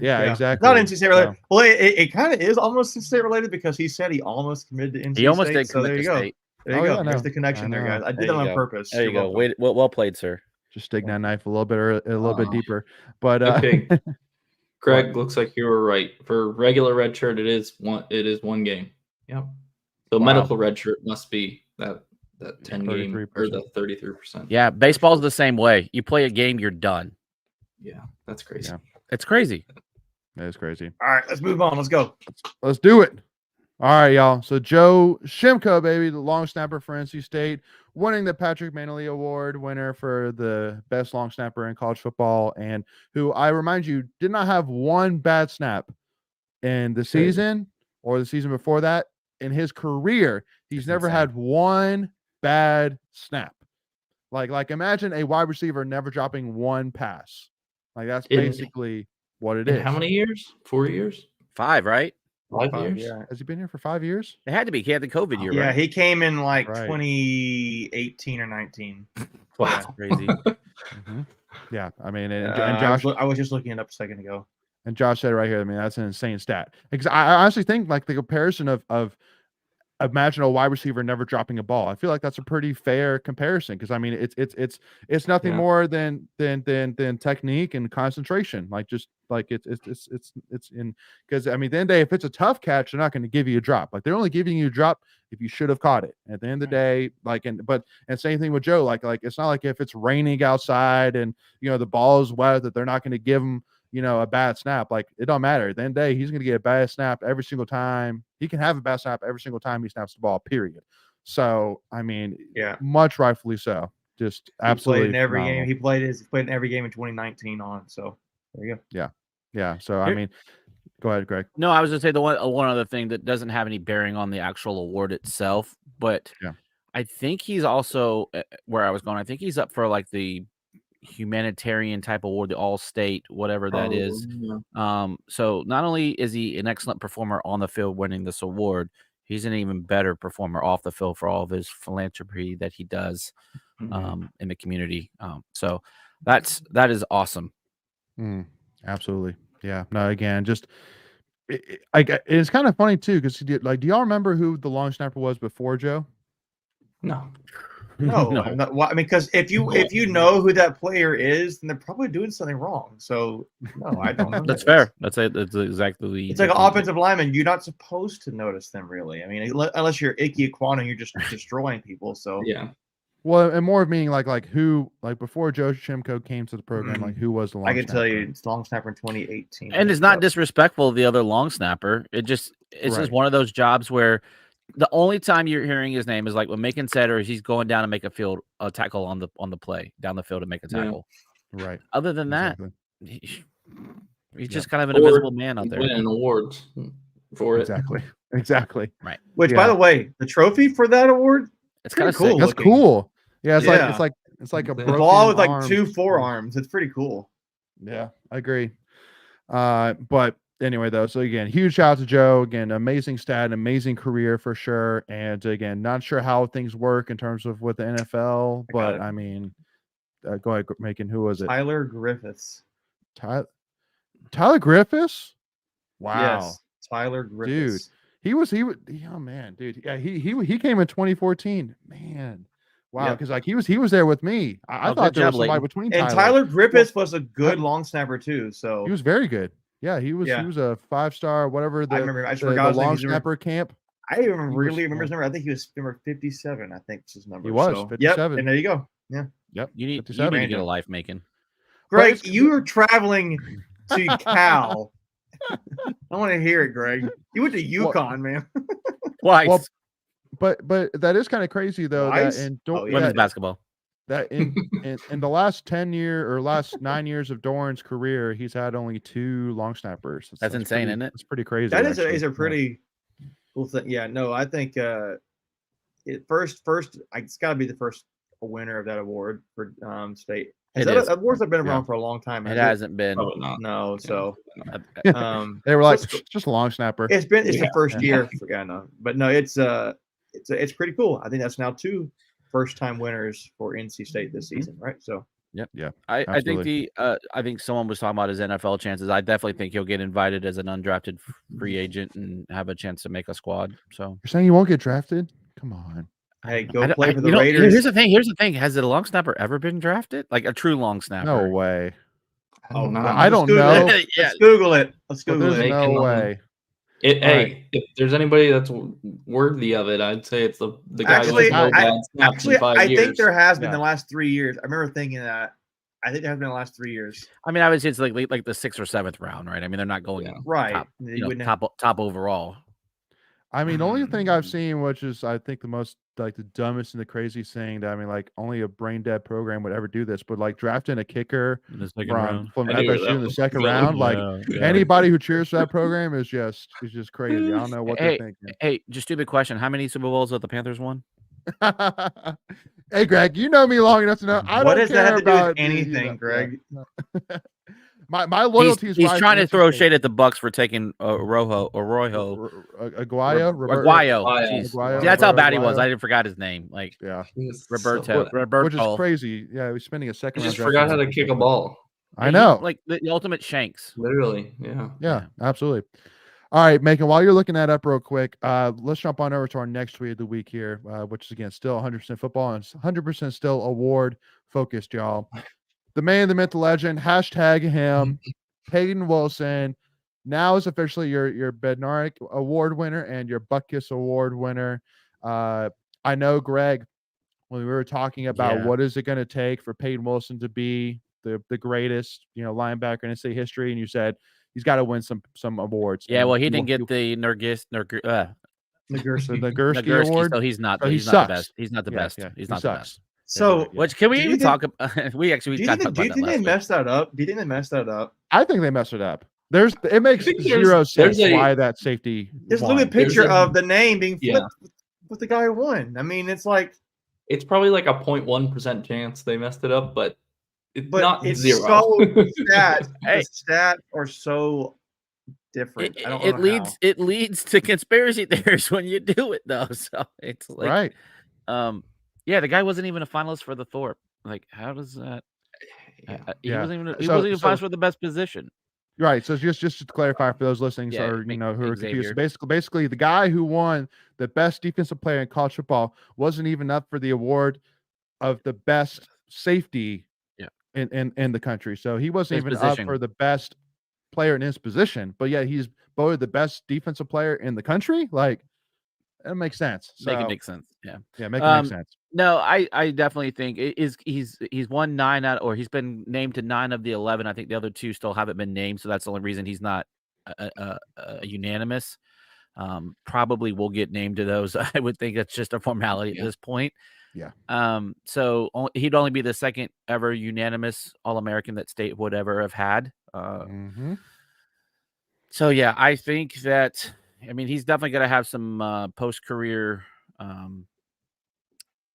Exactly. Not NC State related. Well, it kind of is almost NC State related because he said he almost committed to NC State. He almost did so commit there you to go. State. There you go. There's the connection there, guys. I did that on purpose. There you go. Well played, sir. Just dig that knife a little bit deeper. But okay. Greg, looks like you were right. For regular red shirt, it is 1 game. Yep. So medical red shirt must be that 10 game or the 33%. Yeah, baseball's the same way. You play a game, you're done. Yeah, that's crazy. Yeah. It's crazy. That is crazy. All right, let's move on. Let's go. Let's do it. All right, y'all. So Joe Shimko, baby, the long snapper for NC State, winning the Patrick Manley Award, winner for the best long snapper in college football, and who, I remind you, did not have one bad snap in the season or the season before that. In his career, he's never had one bad snap. Like imagine a wide receiver never dropping one pass. Like that's basically what it is. How many years? 4 years? 5, right? 5 years? Yeah. Has he been here for 5 years? It had to be. He had the COVID year, Yeah, right? he came in like 2018 or 19. Wow. That's crazy. Yeah, I mean, and Josh, I was just looking it up a second ago. And Josh said right here, I mean, that's an insane stat. Because I honestly think like the comparison of imagine a wide receiver never dropping a ball. I feel like that's a pretty fair comparison because I mean it's nothing more than technique and concentration. Like just like it's in because I mean then day if it's a tough catch, they're not going to give you a drop. Like they're only giving you a drop if you should have caught it. At the end of the day, like and same thing with Joe. Like it's not like if it's raining outside and the ball is wet that they're not going to give him a bad snap. Like it don't matter. At the end of the day, he's going to get a bad snap every single time. He can have a bad snap every single time he snaps the ball, period. So, I mean, much rightfully so. Just absolutely played in every game. He played in every game in 2019 on. So There you go. Yeah. So I Here- mean, go ahead, Greg. No, I was gonna say the one other thing that doesn't have any bearing on the actual award itself, but Yeah. I think he's also where I was going. I think he's up for like the humanitarian type award, the all-state, whatever that is. Yeah. So not only is he an excellent performer on the field winning this award, he's an even better performer off the field for all of his philanthropy that he does in the community. So that is awesome. Absolutely. Yeah. No, again, just it's kind of funny too, because do y'all remember who the long snapper was before Joe? No. No, No. I'm not, I mean, because if you know who that player is, then they're probably doing something wrong. So no, I don't know. who That's that is. fair. That's it. That's exactly. It's like an offensive lineman. You're not supposed to notice them, really. I mean, unless you're Icky Aquana and you're just destroying people. So Yeah. Well, and more of meaning like who, like before Joe Shimko came to the program, like who was the long I can tell you, snapper? it's long snapper in 2018. And it's not disrespectful of the other long snapper. It's just one of those jobs where the only time you're hearing his name is like when Macon said, or he's going down to make a tackle on the play down the field to make a tackle. Right. Other than Exactly. that, he's just kind of an Or invisible man out there. Winning awards for it. Exactly. Right. Which, by Yeah. the way, the trophy for that award, It's kind of cool. cool. That's looking. cool. Yeah, it's Yeah. like a The the broken ball with like arm. 2 forearms. It's pretty cool. Yeah, I agree. But anyway, though, so again, huge shout out to Joe. Again, amazing stat, amazing career for sure. And again, not sure how things work in terms of with the NFL, I got but it. I mean, go ahead, Macon. Who was it? Tyler Griffiths. Tyler Griffiths. Wow, Yes, Tyler Griffiths. he was. Oh man, dude. Yeah, he came in 2014. Man, wow, Yep. because like he was there with me. I Oh, thought good there was job, somebody Leighton. between And Tyler. Tyler Griffiths was a good long snapper too. So He was very good. Yeah, he was. Yeah. He was a 5-star, whatever. I remember. I just the forgot his name. long He's number- snapper camp. I even He was- really remember his number. I think he was number 57. I think was his number. He was So, 57. Yep. And there you go. Yeah. Yep. You need 57. to get a life, Macon. Greg, it's- you were traveling to Cal. I want to hear it, Greg. You went to UConn, man. Twice. Well, but that is kind of crazy though. Twice? That in Oh, yeah. Women's that, basketball. that in the last 9 years of Doran's career, he's had only 2 long snappers. That's insane, pretty, isn't it? It's pretty crazy. That is actually. a pretty cool thing. Yeah, no, I think first it's got to be the first winner of that award for state. It is. Awards have been Yeah. around for a long time. It hasn't hasn't been. Probably not. No, so They were like, so- just a long snapper. it's the first Yeah. year. Yeah, no, but no, it's pretty cool. I think that's now 2 first-time winners for NC State this season, right? So I think someone was talking about his NFL chances. I definitely think he'll get invited as an undrafted free agent and have a chance to make a squad. So You're saying you won't get drafted? Come on. hey, I go don't- play for the you know, Raiders. Here's the thing. Has a long snapper ever been drafted? Like a true long snapper? No way. I don't know. I don't Google know. it. Yeah. Let's Google it. Let's But Google there's it. no Making way. Hey, if there's anybody that's worthy of it, I'd say it's the guy Actually, who has no bad snaps Actually, in 5 I years. think there has been Yeah. the last 3 years. I remember thinking that. I think there has been the last 3 years. I mean, I would say it's like the 6th or 7th round, right? I mean, they're not going Yeah. Right. top, You wouldn't have- top overall. I mean, the only thing I've seen, which is I think the most like the dumbest and the craziest thing that I mean, like only a brain dead program would ever do this, but like drafting a kicker In the second from round. from I knew FSU that in the was second really round, like Yeah. anybody who cheers for that program is just crazy. I don't know what Hey, they're thinking. Hey, just stupid question. How many Super Bowls have the Panthers won? Hey, Greg, you know me long enough to know I What don't does that care have to do with about anything, Greg? My loyalty is He's riding trying to with throw your shade at the Bucks for taking Rojo. Aguayo, Aguayo. Aguayo. Jeez. Aguayo, See, that's how bad he Aguayo. was. I didn't forgot his name. Like Yeah, Roberto. which is crazy. Yeah, he was spending a second. I just round forgot draft how to pick. kick a ball. I know. Like the ultimate Shanks. Literally, yeah. Yeah, absolutely. All right, Macon, while you're looking that up real quick, let's jump on over to our next tweet of the week here, which is, again, still 100% football and 100% still award focused, y'all. The man, the myth, the legend, hashtag him, Peyton Wilson, now is officially your Bednarik Award winner and your Butkus Award winner. I know, Greg, when we were talking about Yeah. what is it going to take for Peyton Wilson to be the greatest, linebacker in NCAA history, and you said he's got to win some awards. Yeah, And well, he didn't get the Nagurski. the Nagurski Nagurski, Award. so he's not. So he He's not the sucks. best. He's not the Yeah, best. yeah, He's he not the sucks. best. So, Which can we Do you even think- talk about? We actually do you talked think, about do you that think they last week. messed that up? Do you think they messed that up? I think they messed it up. It makes think zero sense there's a- why that safety. Just look at won. the picture There's a- of the name being Yeah. flipped with the guy who won. I mean, it's like, It's probably like a 0.1% chance they messed it up, but it's but not it's zero. so stats. Hey. The stats are so different. I don't know It leads to conspiracy theories when you do it though. So it's like Right. yeah, the guy wasn't even a finalist for the Thorpe. Like, how does that? He Yeah. wasn't even. He So- wasn't even so- finalist for the best position. Right. So just to clarify for those listening, Yeah, or who are Xavier. confused, basically the guy who won the best defensive player in college football wasn't even up for the award of the best safety Yeah. in the country. So he wasn't His even position. up for the best player in his position, but yet he's voted the best defensive player in the country. Like, that makes sense. Make it So, make sense. Yeah. yeah, make it make sense. No, I definitely think he's won 9 out, or he's been named to 9 of the 11. I think the other 2 still haven't been named, so that's the only reason he's not a unanimous. Probably will get named to those. I would think that's just a formality at this point. Yeah. So he'd only be the second ever unanimous All-American that state would ever have had. Mhm. So yeah, I think that, I mean, he's definitely going to have some post-career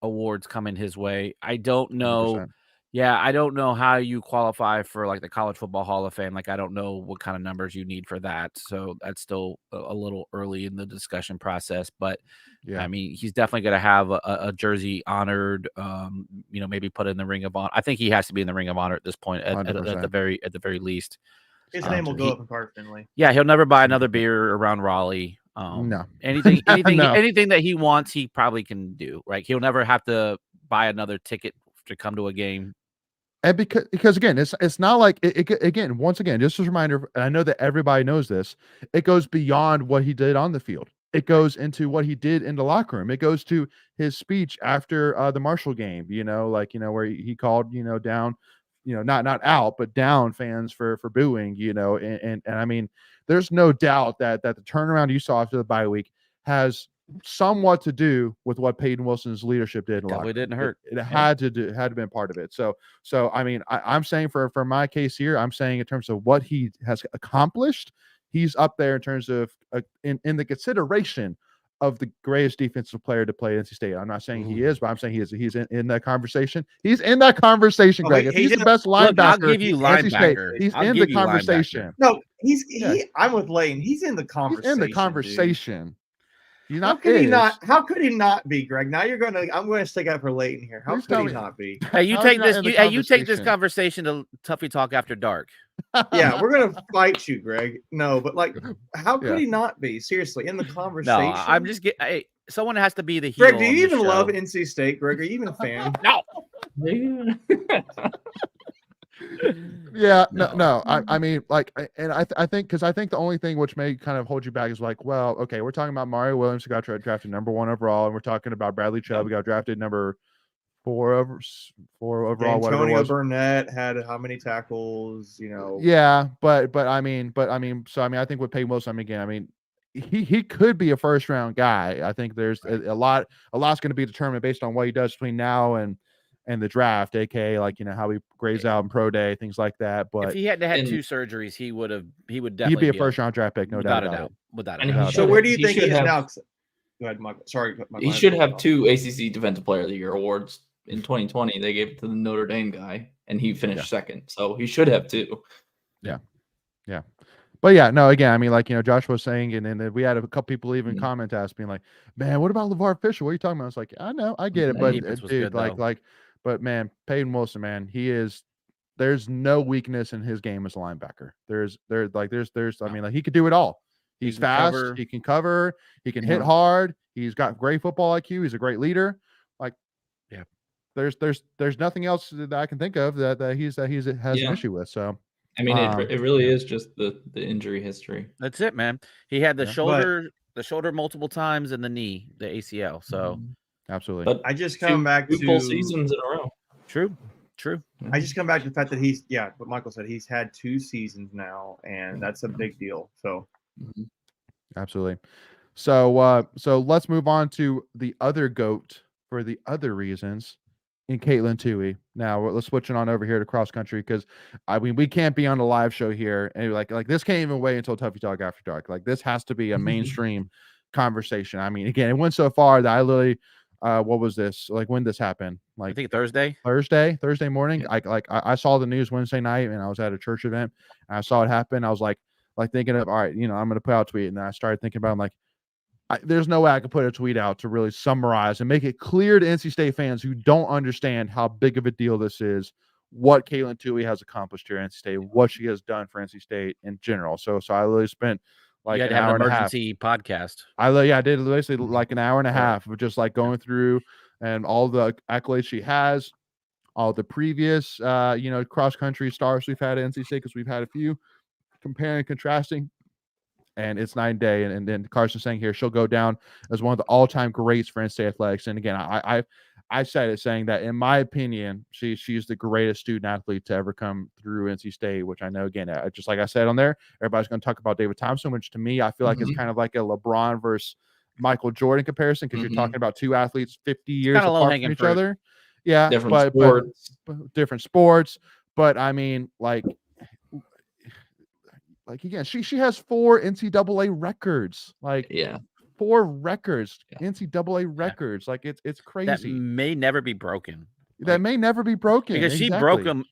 awards coming his way. I don't know. 100%. Yeah, I don't know how you qualify for like the College Football Hall of Fame. Like, I don't know what kind of numbers you need for that. So that's still a little early in the discussion process. But Yeah. I mean, he's definitely going to have a jersey honored. Maybe put in the Ring of Honor. I think he has to be in the Ring of Honor at this point, at the 100%. very least. His name will go up in Carter Finley. Yeah, he'll never buy another beer around Raleigh. No. Anything No. anything that he wants, he probably can do. Right? He'll never have to buy another ticket to come to a game. And because again, it's not like once again, just as a reminder, and I know that everybody knows this, it goes beyond what he did on the field. It goes into what he did in the locker room. It goes to his speech after the Marshall game, where he called, down, not out, but down fans for booing, and I mean, there's no doubt that the turnaround you saw after the bye week has somewhat to do with what Peyton Wilson's leadership did. Definitely didn't hurt. It had to be part of it. So I mean, I'm saying for my case here, I'm saying in terms of what he has accomplished, he's up there in terms of in the consideration of the greatest defensive player to play at NC State. I'm not saying he is, but I'm saying he's in that conversation. He's in that conversation, Greg. If he's the best linebacker, I'll give you NC State, linebacker. he's I'll in give the you linebacker. conversation. No, Yeah. I'm with Layton. He's in the conversation. He's in the dude. conversation. He's How not. could he not? How could he not be, Greg? Now I'm going to stick out for Layton here. How Please could tell he me. not be? Hey, you How take is he not this. in the You take this conversation? conversation to Tuffy Talk After Dark. Yeah, we're going to fight you, Greg. No, but like, how could Yeah. he not be? Seriously, in the conversation. No, I'm just getting. Hey, someone has to be the heel. Greg, do on you this even love show. NC State, Greg? Are you even a fan? No. Yeah, no. I mean, like, and I think because I think the only thing which may kind of hold you back is like, well, okay, we're talking about Mario Williams, who got drafted number 1 overall, and we're talking about Bradley Chubb, who got drafted number 4 overall, whatever it Antonio was. Burnett had how many tackles? Yeah, but I mean, so I mean, I think with Peyton Wilson, I mean, he could be a first round guy. I think there's a lot's going to be determined based on what he does between now and the draft, aka like how he grades out in pro day, things like that. But If he had to have And- 2 surgeries, he would he'd definitely be a first round draft pick, no doubt without a about doubt. it. Without a And doubt. he So should- where do you he think he should is have- now? Go ahead, Michael. Sorry, Michael. He should have 2 ACC Defensive Player of the Year awards. In 2020, they gave it to the Notre Dame guy, and he finished second. So he should have 2. But yeah, no, again, I mean, like, Josh was saying, and then we had a couple people even Mhm. comment to us being like, man, what about LeVar Fisher? What are you talking about? I was like, I know, I get it. That But defense was dude, good, though. but man, Peyton Wilson, man, there's no weakness in his game as a linebacker. I mean, like, he could do it all. He's can fast, cover. he can cover, he can hit Yeah. hard, he's got great football IQ, he's a great leader. Like, Yeah. there's nothing else that I can think of that he has an Yeah. issue with. So I mean, it really yeah. is just the injury history. That's it, man. He had the Yeah. shoulder multiple times and the knee, the ACL. So absolutely. But I just come 2 back to full seasons in a row. true. I just come back to the fact that what Michael said, he's had 2 seasons now, and that's a big deal. So Mhm. Absolutely. So let's move on to the other GOAT for the other reasons. in Katelyn Tuohy. Now let's switch it on over here to cross country because I mean we can't be on a live show here and like this can't even wait until Tuffy Talk After Dark. Like this has to be a mainstream conversation. I mean, again, it went so far that I literally what was this? Like when this happened? Like I think Thursday morning. Yeah. I saw the news Wednesday night and I was at a church event and I saw it happen. I was like thinking of all right, you know, I'm gonna put out a tweet and then I started thinking about like there's no way I could put a tweet out to really summarize and make it clear to NC State fans who don't understand how big of a deal this is, what Katelyn Tuohy has accomplished here at NC State, what she has done for NC State in general. So I literally spent like you had an to have hour an and a half. emergency podcast. I did basically like an hour and a half of just like going through and all the accolades she has, all the previous you know, cross country stars we've had at NC State because we've had a few, comparing and contrasting. And it's night and day. And then Carson's saying here she'll go down as one of the all-time greats for NC State athletics. And again, I said it saying that in my opinion, she's the greatest student athlete to ever come through NC State, which I know again, just like I said on there, everybody's going to talk about David Thompson, which to me, I feel like it's kind of like a LeBron versus Michael Jordan comparison because you're talking about two athletes 50 years apart from each other. Yeah, different sports. But different sports. But I mean, like again, she has 4 NCAA records. Like 4 records, NCAA records. Like it's crazy. That may never be broken. That may never be broken because she broke them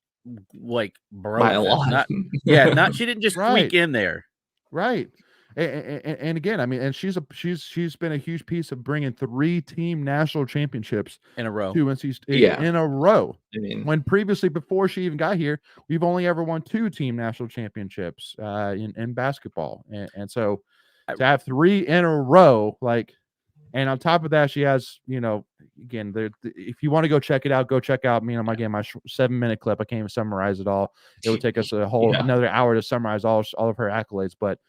like by a lot. She didn't just squeak in there. Right. And again, I mean, and she's been a huge piece of bringing 3 team national championships in a row to NC State in a row. I mean, when previously before she even got here, we've only ever won 2 team national championships in basketball, and so to have 3 in a row, like, and on top of that, she has, you know, again, if you want to go check it out, go check out my 7-minute clip. I can't even summarize it all. It would take us a whole another hour to summarize all of her accolades, but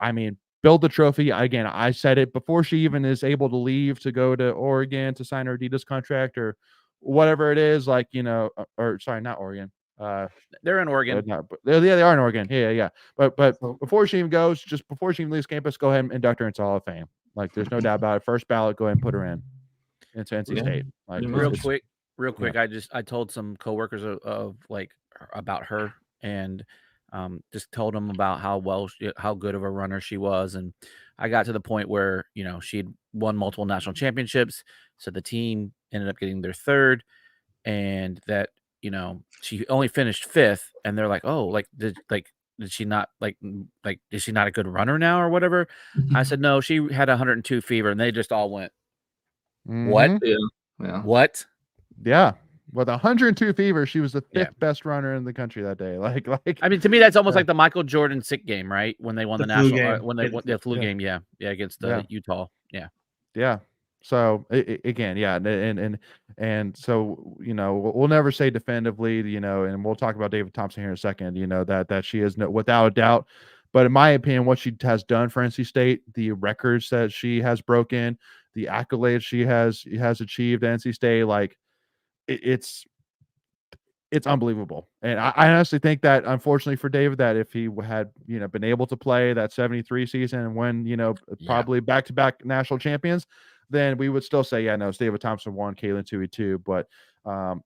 I mean, build the trophy. Again, I said it before she even is able to leave to go to Oregon to sign her Adidas contract or whatever it is, like, you know, or sorry, not Oregon. They're in Oregon. They are in Oregon. Yeah. But before she even goes, just before she even leaves campus, go ahead and induct her into Hall of Fame. Like, there's no doubt about it. First ballot, go ahead and put her into NC State. Like, real quick. I told some coworkers of like about her and just told them about how good of a runner she was. And I got to the point where, you know, she'd won multiple national championships. So the team ended up getting their 3rd, and that, you know, she only finished 5th. And they're like, oh, did she not is she not a good runner now or whatever? I said, no, she had 102 fever. And they just all went, what? Yeah. What? Yeah. With 102 fever, she was the 5th best runner in the country that day. Like, I mean, to me, that's almost like the Michael Jordan sick game, right? When they won the national, when they won the flu game, against Utah, yeah. So again, and so, you know, we'll never say definitively, you know, and we'll talk about David Thompson here in a second, you know, that she is without a doubt. But in my opinion, what she has done for NC State, the records that she has broken, the accolades she has achieved at NC State, like, it's unbelievable. And I honestly think that, unfortunately for David, that if he had, you know, been able to play that 73 season and win, you know, probably back-to-back national champions, then we would still say, no, David Thompson won, Katelyn Tuohy too. But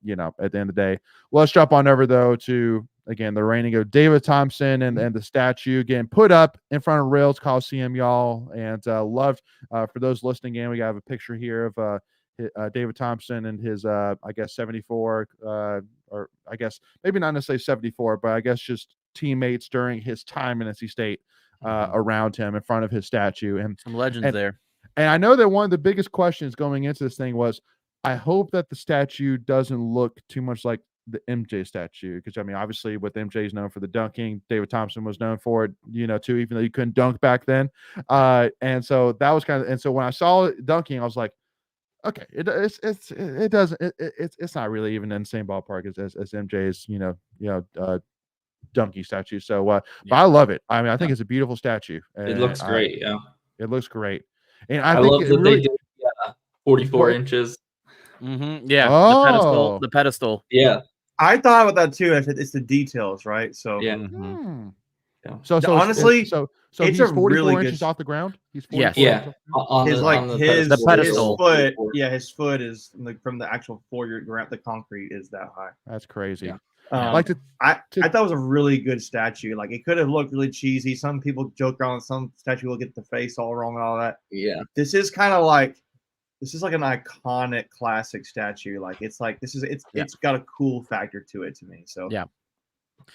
you know, at the end of the day, let's jump on over though to, again, the reigning of David Thompson and the statue again put up in front of Rails Coliseum, y'all. And loved, for those listening in, we have a picture here of David Thompson and his I guess 74 or I guess maybe not necessarily 74, but I guess just teammates during his time in NC State around him in front of his statue, and some legends there. And I know that one of the biggest questions going into this thing was, I hope that the statue doesn't look too much like the MJ statue, because I mean, obviously, with MJ is known for the dunking, David Thompson was known for it, you know, too, even though you couldn't dunk back then. And so that was and so when I saw it dunking, I was like, okay, it's not really even in the same ballpark as MJ's, you know, dunking statue. So, but I love it. I mean, I think it's a beautiful statue. It looks great. It looks great, and I love think that they did 44 inches. Yeah, oh. the pedestal. Yeah, I thought about that too. It's the details, right? So Yeah. So Honestly, so it's he's a 44 really inches good- off the ground. He's 44 Yes. inches Yeah. off the ground? his like his pedestal. foot, his foot is like from the actual floor, the concrete is that high. That's crazy. Yeah. Like I thought it was a really good statue. Like it could have looked really cheesy. Some people joke around with some statue will get the face all wrong and all that. Yeah. This is kind of like an iconic classic statue. Like it's got a cool factor to it to me. So Yeah.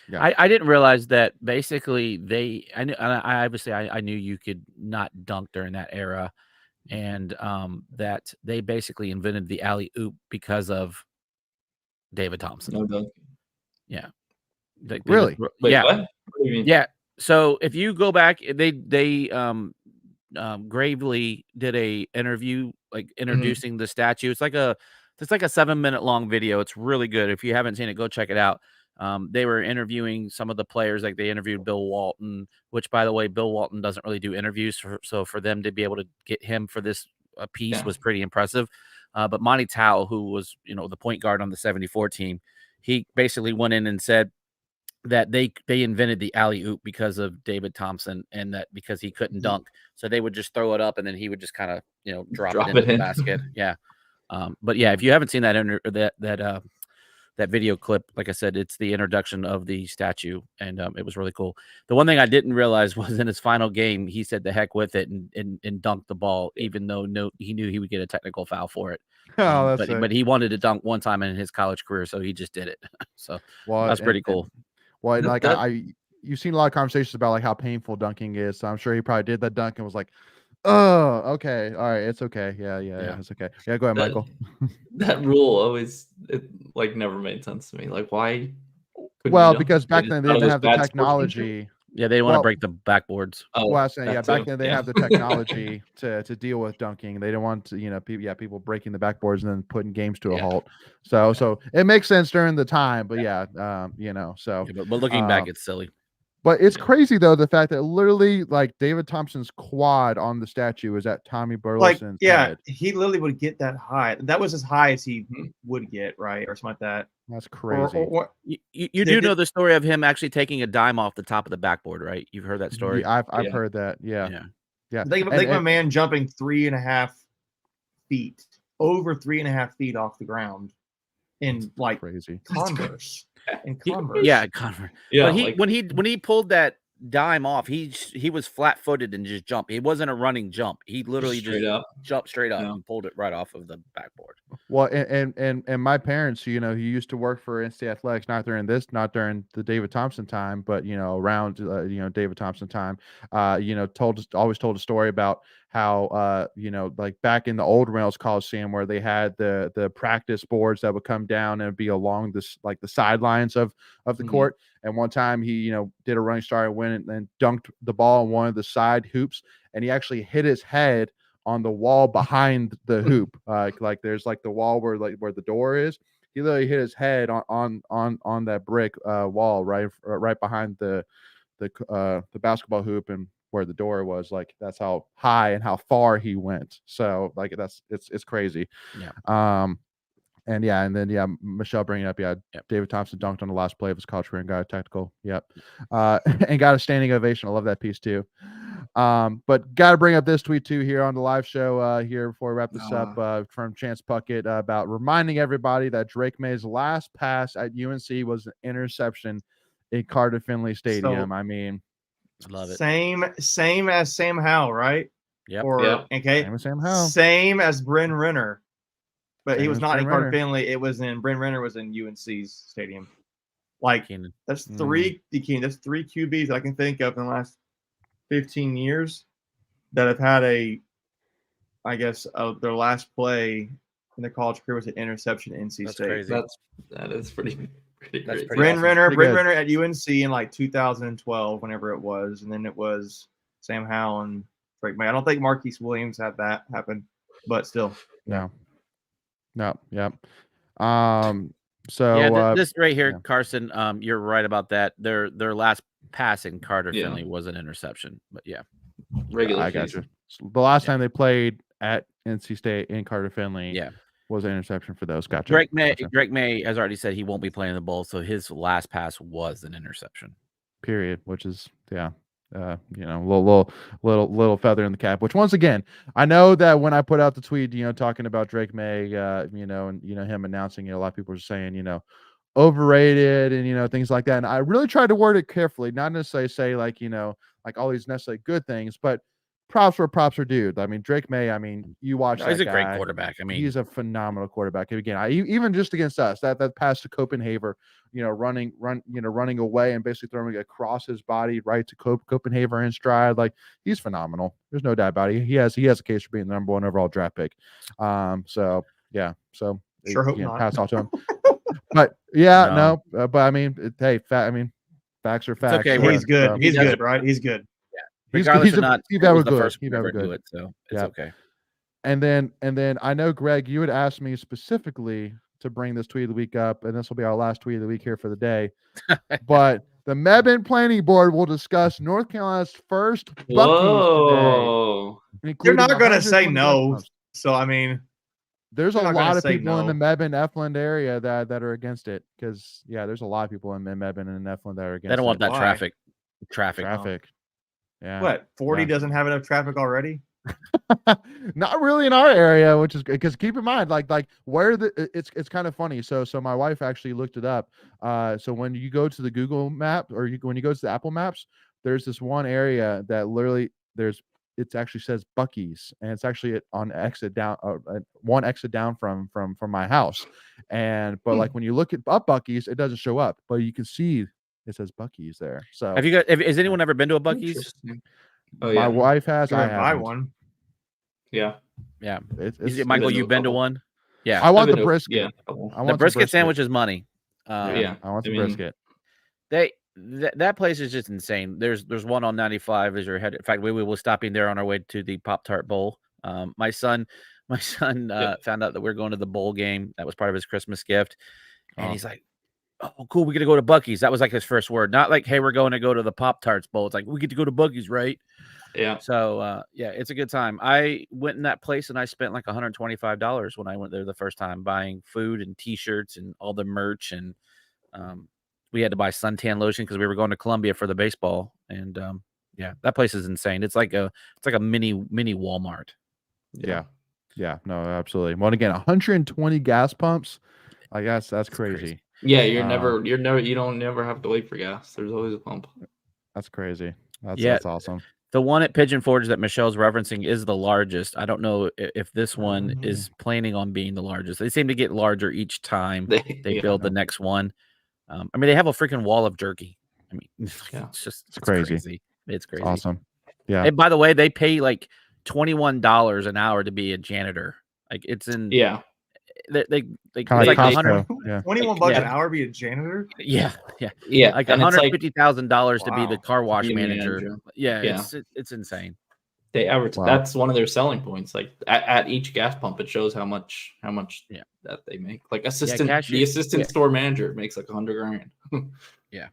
Yeah. I didn't realize that basically I knew you could not dunk during that era, and that they basically invented the alley oop because of David Thompson. No dunk. Yeah. Really? Wait, yeah. what? What do you mean? Yeah. So if you go back, they Gravely did a interview like introducing the statue. It's like a 7-minute long video. It's really good. If you haven't seen it, go check it out. They were interviewing some of the players, like they interviewed Bill Walton, which, by the way, Bill Walton doesn't really do interviews. So for them to be able to get him for this piece was pretty impressive. But Monty Tao, who was, the point guard on the 74 team, he basically went in and said that they invented the alley oop because of David Thompson, and that because he couldn't dunk, so they would just throw it up and then he would just kind of drop it into the basket. Yeah. But yeah, if you haven't seen that that video clip, like I said, it's the introduction of the statue, and it was really cool. The one thing I didn't realize was in his final game, he said the heck with it and dunked the ball, even though he knew he would get a technical foul for it. But he wanted to dunk one time in his college career, so he just did it. So that's pretty cool. Well, like you've seen a lot of conversations about like how painful dunking is. So I'm sure he probably did that dunk and was like, "Oh, okay, all right, it's okay, yeah, it's okay." Yeah, go ahead, Michael. That rule always never made sense to me. Like, why? Well, because back then they didn't have the technology. Yeah, they want to break the backboards. Well, I was saying, back then they have the technology to deal with dunking. They didn't want to, people breaking the backboards and then putting games to a halt. So it makes sense during the time, but but looking back, it's silly. But it's crazy though, the fact that literally like David Thompson's quad on the statue is at Tommy Burleson's head. He literally would get that high. That was as high as he would get, right, or something like that. That's crazy. You do know the story of him actually taking a dime off the top of the backboard, right? You've heard that story. Yeah, I've heard that. Yeah. Think of a man jumping 3.5 feet, over 3.5 feet off the ground, in like crazy Converse. In Converse. Yeah, Converse. Yeah, but when he pulled that dime off, he was flat-footed and just jumped. It wasn't a running jump. He literally just jumped straight up and pulled it right off of the backboard. Well, and my parents, who used to work for NC Athletics, not during the David Thompson time, but around David Thompson time, always told a story about how like back in the old Reynolds Coliseum where they had the practice boards that would come down and be along this like the sidelines of the court. And one time he did a running start and went and dunked the ball on one of the side hoops, and he actually hit his head on the wall behind the hoop. Like there's like the wall where the door is. He literally hit his head on that brick wall right behind the basketball hoop and where the door was. Like that's how high and how far he went. So like it's crazy. Yeah. And then Michelle bringing up David Thompson dunked on the last play of his college career and got a technical. And got a standing ovation. I love that piece too. But got to bring up this tweet too here on the live show here before we wrap this up from Chance Puckett about reminding everybody that Drake May's last pass at UNC was an interception in Carter Finley Stadium. I mean, I love it. Same as Sam Howell, right? Yep. Okay. Same as Sam Howell. Same as Bryn Renner. But Same he was as not Bryn in Carter Renner. Finley. It was in Bryn Renner was in UNC's stadium. Like that's three QBs that I can think of in the last 15 years that have had their last play in their college career was an interception at NC State. Crazy. That is pretty great. Bryn Renner at UNC in like 2012, whenever it was, and then it was Sam Howell and Drake May. I don't think Marquise Williams had that happen, but still. No. Yep. So this right here, Carson, you're right about that. Their last pass in Carter Finley was an interception, but regular. I got you. The last time they played at NC State in Carter Finley, was an interception for those. Gotcha. Drake May has already said he won't be playing the bowl, so his last pass was an interception. period, which is little feather in the cap. Which once again, I know that when I put out the tweet, talking about Drake May, and him announcing, a lot of people are saying, overrated and things like that. And I really tried to word it carefully, not necessarily say like all these necessarily good things, but props where props are due. I mean, Drake May, you watch that he's a guy. great quarterback. I mean, he's a phenomenal quarterback. Again, even just against us, that pass to Copenhagen, running away and basically throwing it across his body right to Copenhagen in stride. Like, he's phenomenal. There's no doubt about it. He has a case for being the number 1 overall draft pick. So Sure hope not. pass off to him. But no. Facts are facts. okay. He's good. So, He's good, right? He's good. regardless or not, he's it was good. the first He's one ever good. do it, so it's okay. And then I know, Greg, you had asked me specifically to bring this tweet of the week up, and this will be our last tweet of the week here for the day. But the Mebane Planning Board will discuss North Carolina's first Buc-ee's Whoa. today. You're not going to 120 say gas no. pumps. So, I mean, there's a They're not lot gonna of say people in the no. Mebane Efland area that are against it, because there's a lot of people in Mebane and Efland that are against it. They don't want that Why? traffic. Yeah. what? 40 Yeah. doesn't have enough traffic already? Not really in our area, which is because keep in mind, like where it's kind of funny. So my wife actually looked it up. So when you go to the Google map or when you go to the Apple Maps, there's this one area that literally it actually says Buc-ee's, and it's actually on exit down, one exit down from my house. But like when you look up Buc-ee's, it doesn't show up, but you can see it says Buc-ee's there. So Has anyone ever been to a Buc-ee's? Interesting. Oh, my yeah. wife has. Go I and buy haven't. one. Yeah. Yeah. It's Michael, been to you've a been to couple. one? Yeah. I want I've the been to- brisket. Yeah. a couple. I want The some brisket sandwich is money. Yeah. I want the I mean, brisket. That place is just insane. There's one on 95 as you're headed. In fact, we were stopping there on our way to the Pop-Tart Bowl. My son found out that we're going to the bowl game. That was part of his Christmas gift. And he's like, "Oh, cool, we get to go to Buc-ee's." That was like his first word. Not like, "Hey, we're going to go to the Pop-Tarts Bowl." It's like, "We get to go to Buc-ee's, right?" Yeah. So it's a good time. I went in that place and I spent like $125 when I went there the first time, buying food and t-shirts and all the merch. And we had to buy suntan lotion because we were going to Columbia for the baseball. And that place is insane. It's like a mini Walmart. Yeah. No, absolutely. Well, again, 120 gas pumps. I guess that's crazy. Yeah, you don't never have to wait for gas. There's always a pump. That's crazy. That's awesome. The one at Pigeon Forge that Michelle's referencing is the largest. I don't know if this one is planning on being the largest. They seem to get larger each time they build the next one. They have a freaking wall of jerky. It's crazy. It's crazy. Awesome. Yeah. And by the way, they pay like $21 an hour to be a janitor. Like it's in They kind of like like Costco. 21 bucks an hour be a janitor? Yeah. Like $150,000 to be the car wash be a manager. manager. Yeah. It's insane. They advertise. That's one of their selling points. Like at each gas pump, it shows how much that they make. Like the assistant store manager makes like $100,000. Yeah.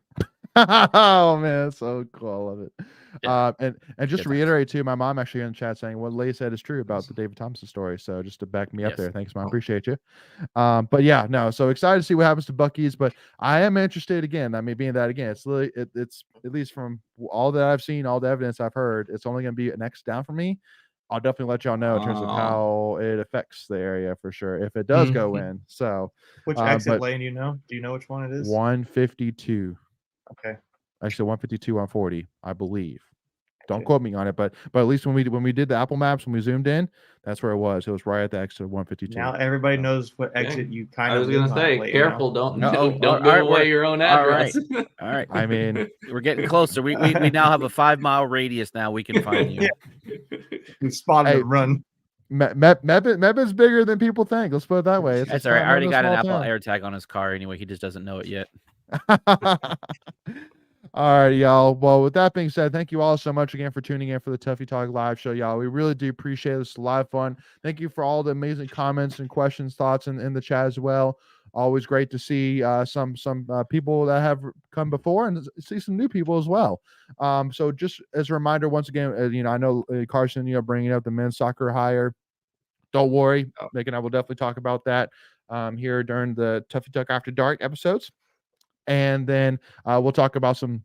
Oh man, that's so cool. I love it. Yeah. And just to reiterate too, my mom actually in the chat saying what Leigh said is true about the David Thompson story. So just to back me up there, thanks, Mom. Appreciate you. But yeah, no. So excited to see what happens to Buc-ee's. But I am interested again. Being that again, it's really it's at least from all that I've seen, all the evidence I've heard, it's only going to be an X down for me. I'll definitely let y'all know in terms of how it affects the area for sure if it does go in. So which exit lane do you know? Do you know which one it is? 152. Okay. Actually, 152, 140, I believe. Don't quote me on it, but at least when we did the Apple Maps, when we zoomed in, that's where it was. It was right at the exit of 152. Now everybody knows what exit you kind of. I was gonna say, careful, don't give away away your own address. All right. We're getting closer. We now have a 5-mile radius. Now we can find you. You spotted and run. Mebane's bigger than people think. Let's put it that way. That's all right. I already got an Apple AirTag on his car anyway. He just doesn't know it yet. All right, y'all. Well, with that being said, thank you all so much again for tuning in for the Tuffy Talk live show, y'all. We really do appreciate it. It's a lot of fun. Thank you for all the amazing comments and questions, thoughts in the chat as well. Always great to see some people that have come before and see some new people as well. So just as a reminder, once again, I know Carson, bringing up the men's soccer hire. Don't worry, Nick and I will definitely talk about that here during the Tuffy Talk After Dark episodes. And then we'll talk about some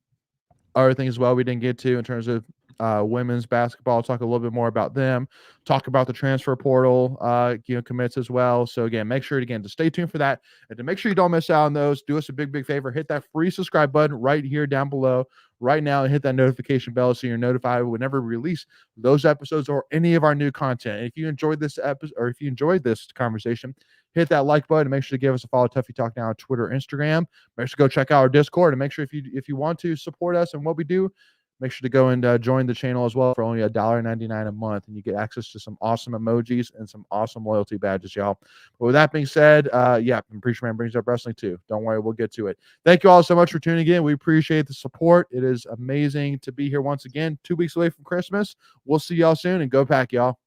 other things as well we didn't get to in terms of women's basketball. Talk a little bit more about them. Talk about the transfer portal, commits as well. So again, make sure to stay tuned for that, and to make sure you don't miss out on those. Do us a big favor: hit that free subscribe button right here down below right now, and hit that notification bell so you're notified whenever we release those episodes or any of our new content. And if you enjoyed this episode, or if you enjoyed this conversation, hit that like button. Make sure to give us a follow, Tuffy Talk Now on Twitter, Instagram. Make sure to go check out our Discord, and make sure if you want to support us and what we do, make sure to go and join the channel as well for only $1.99 a month, and you get access to some awesome emojis and some awesome loyalty badges, y'all. But with that being said, Preacher Man brings up wrestling too. Don't worry, we'll get to it. Thank you all so much for tuning in. We appreciate the support. It is amazing to be here once again. 2 weeks away from Christmas. We'll see y'all soon, and go Pack, y'all.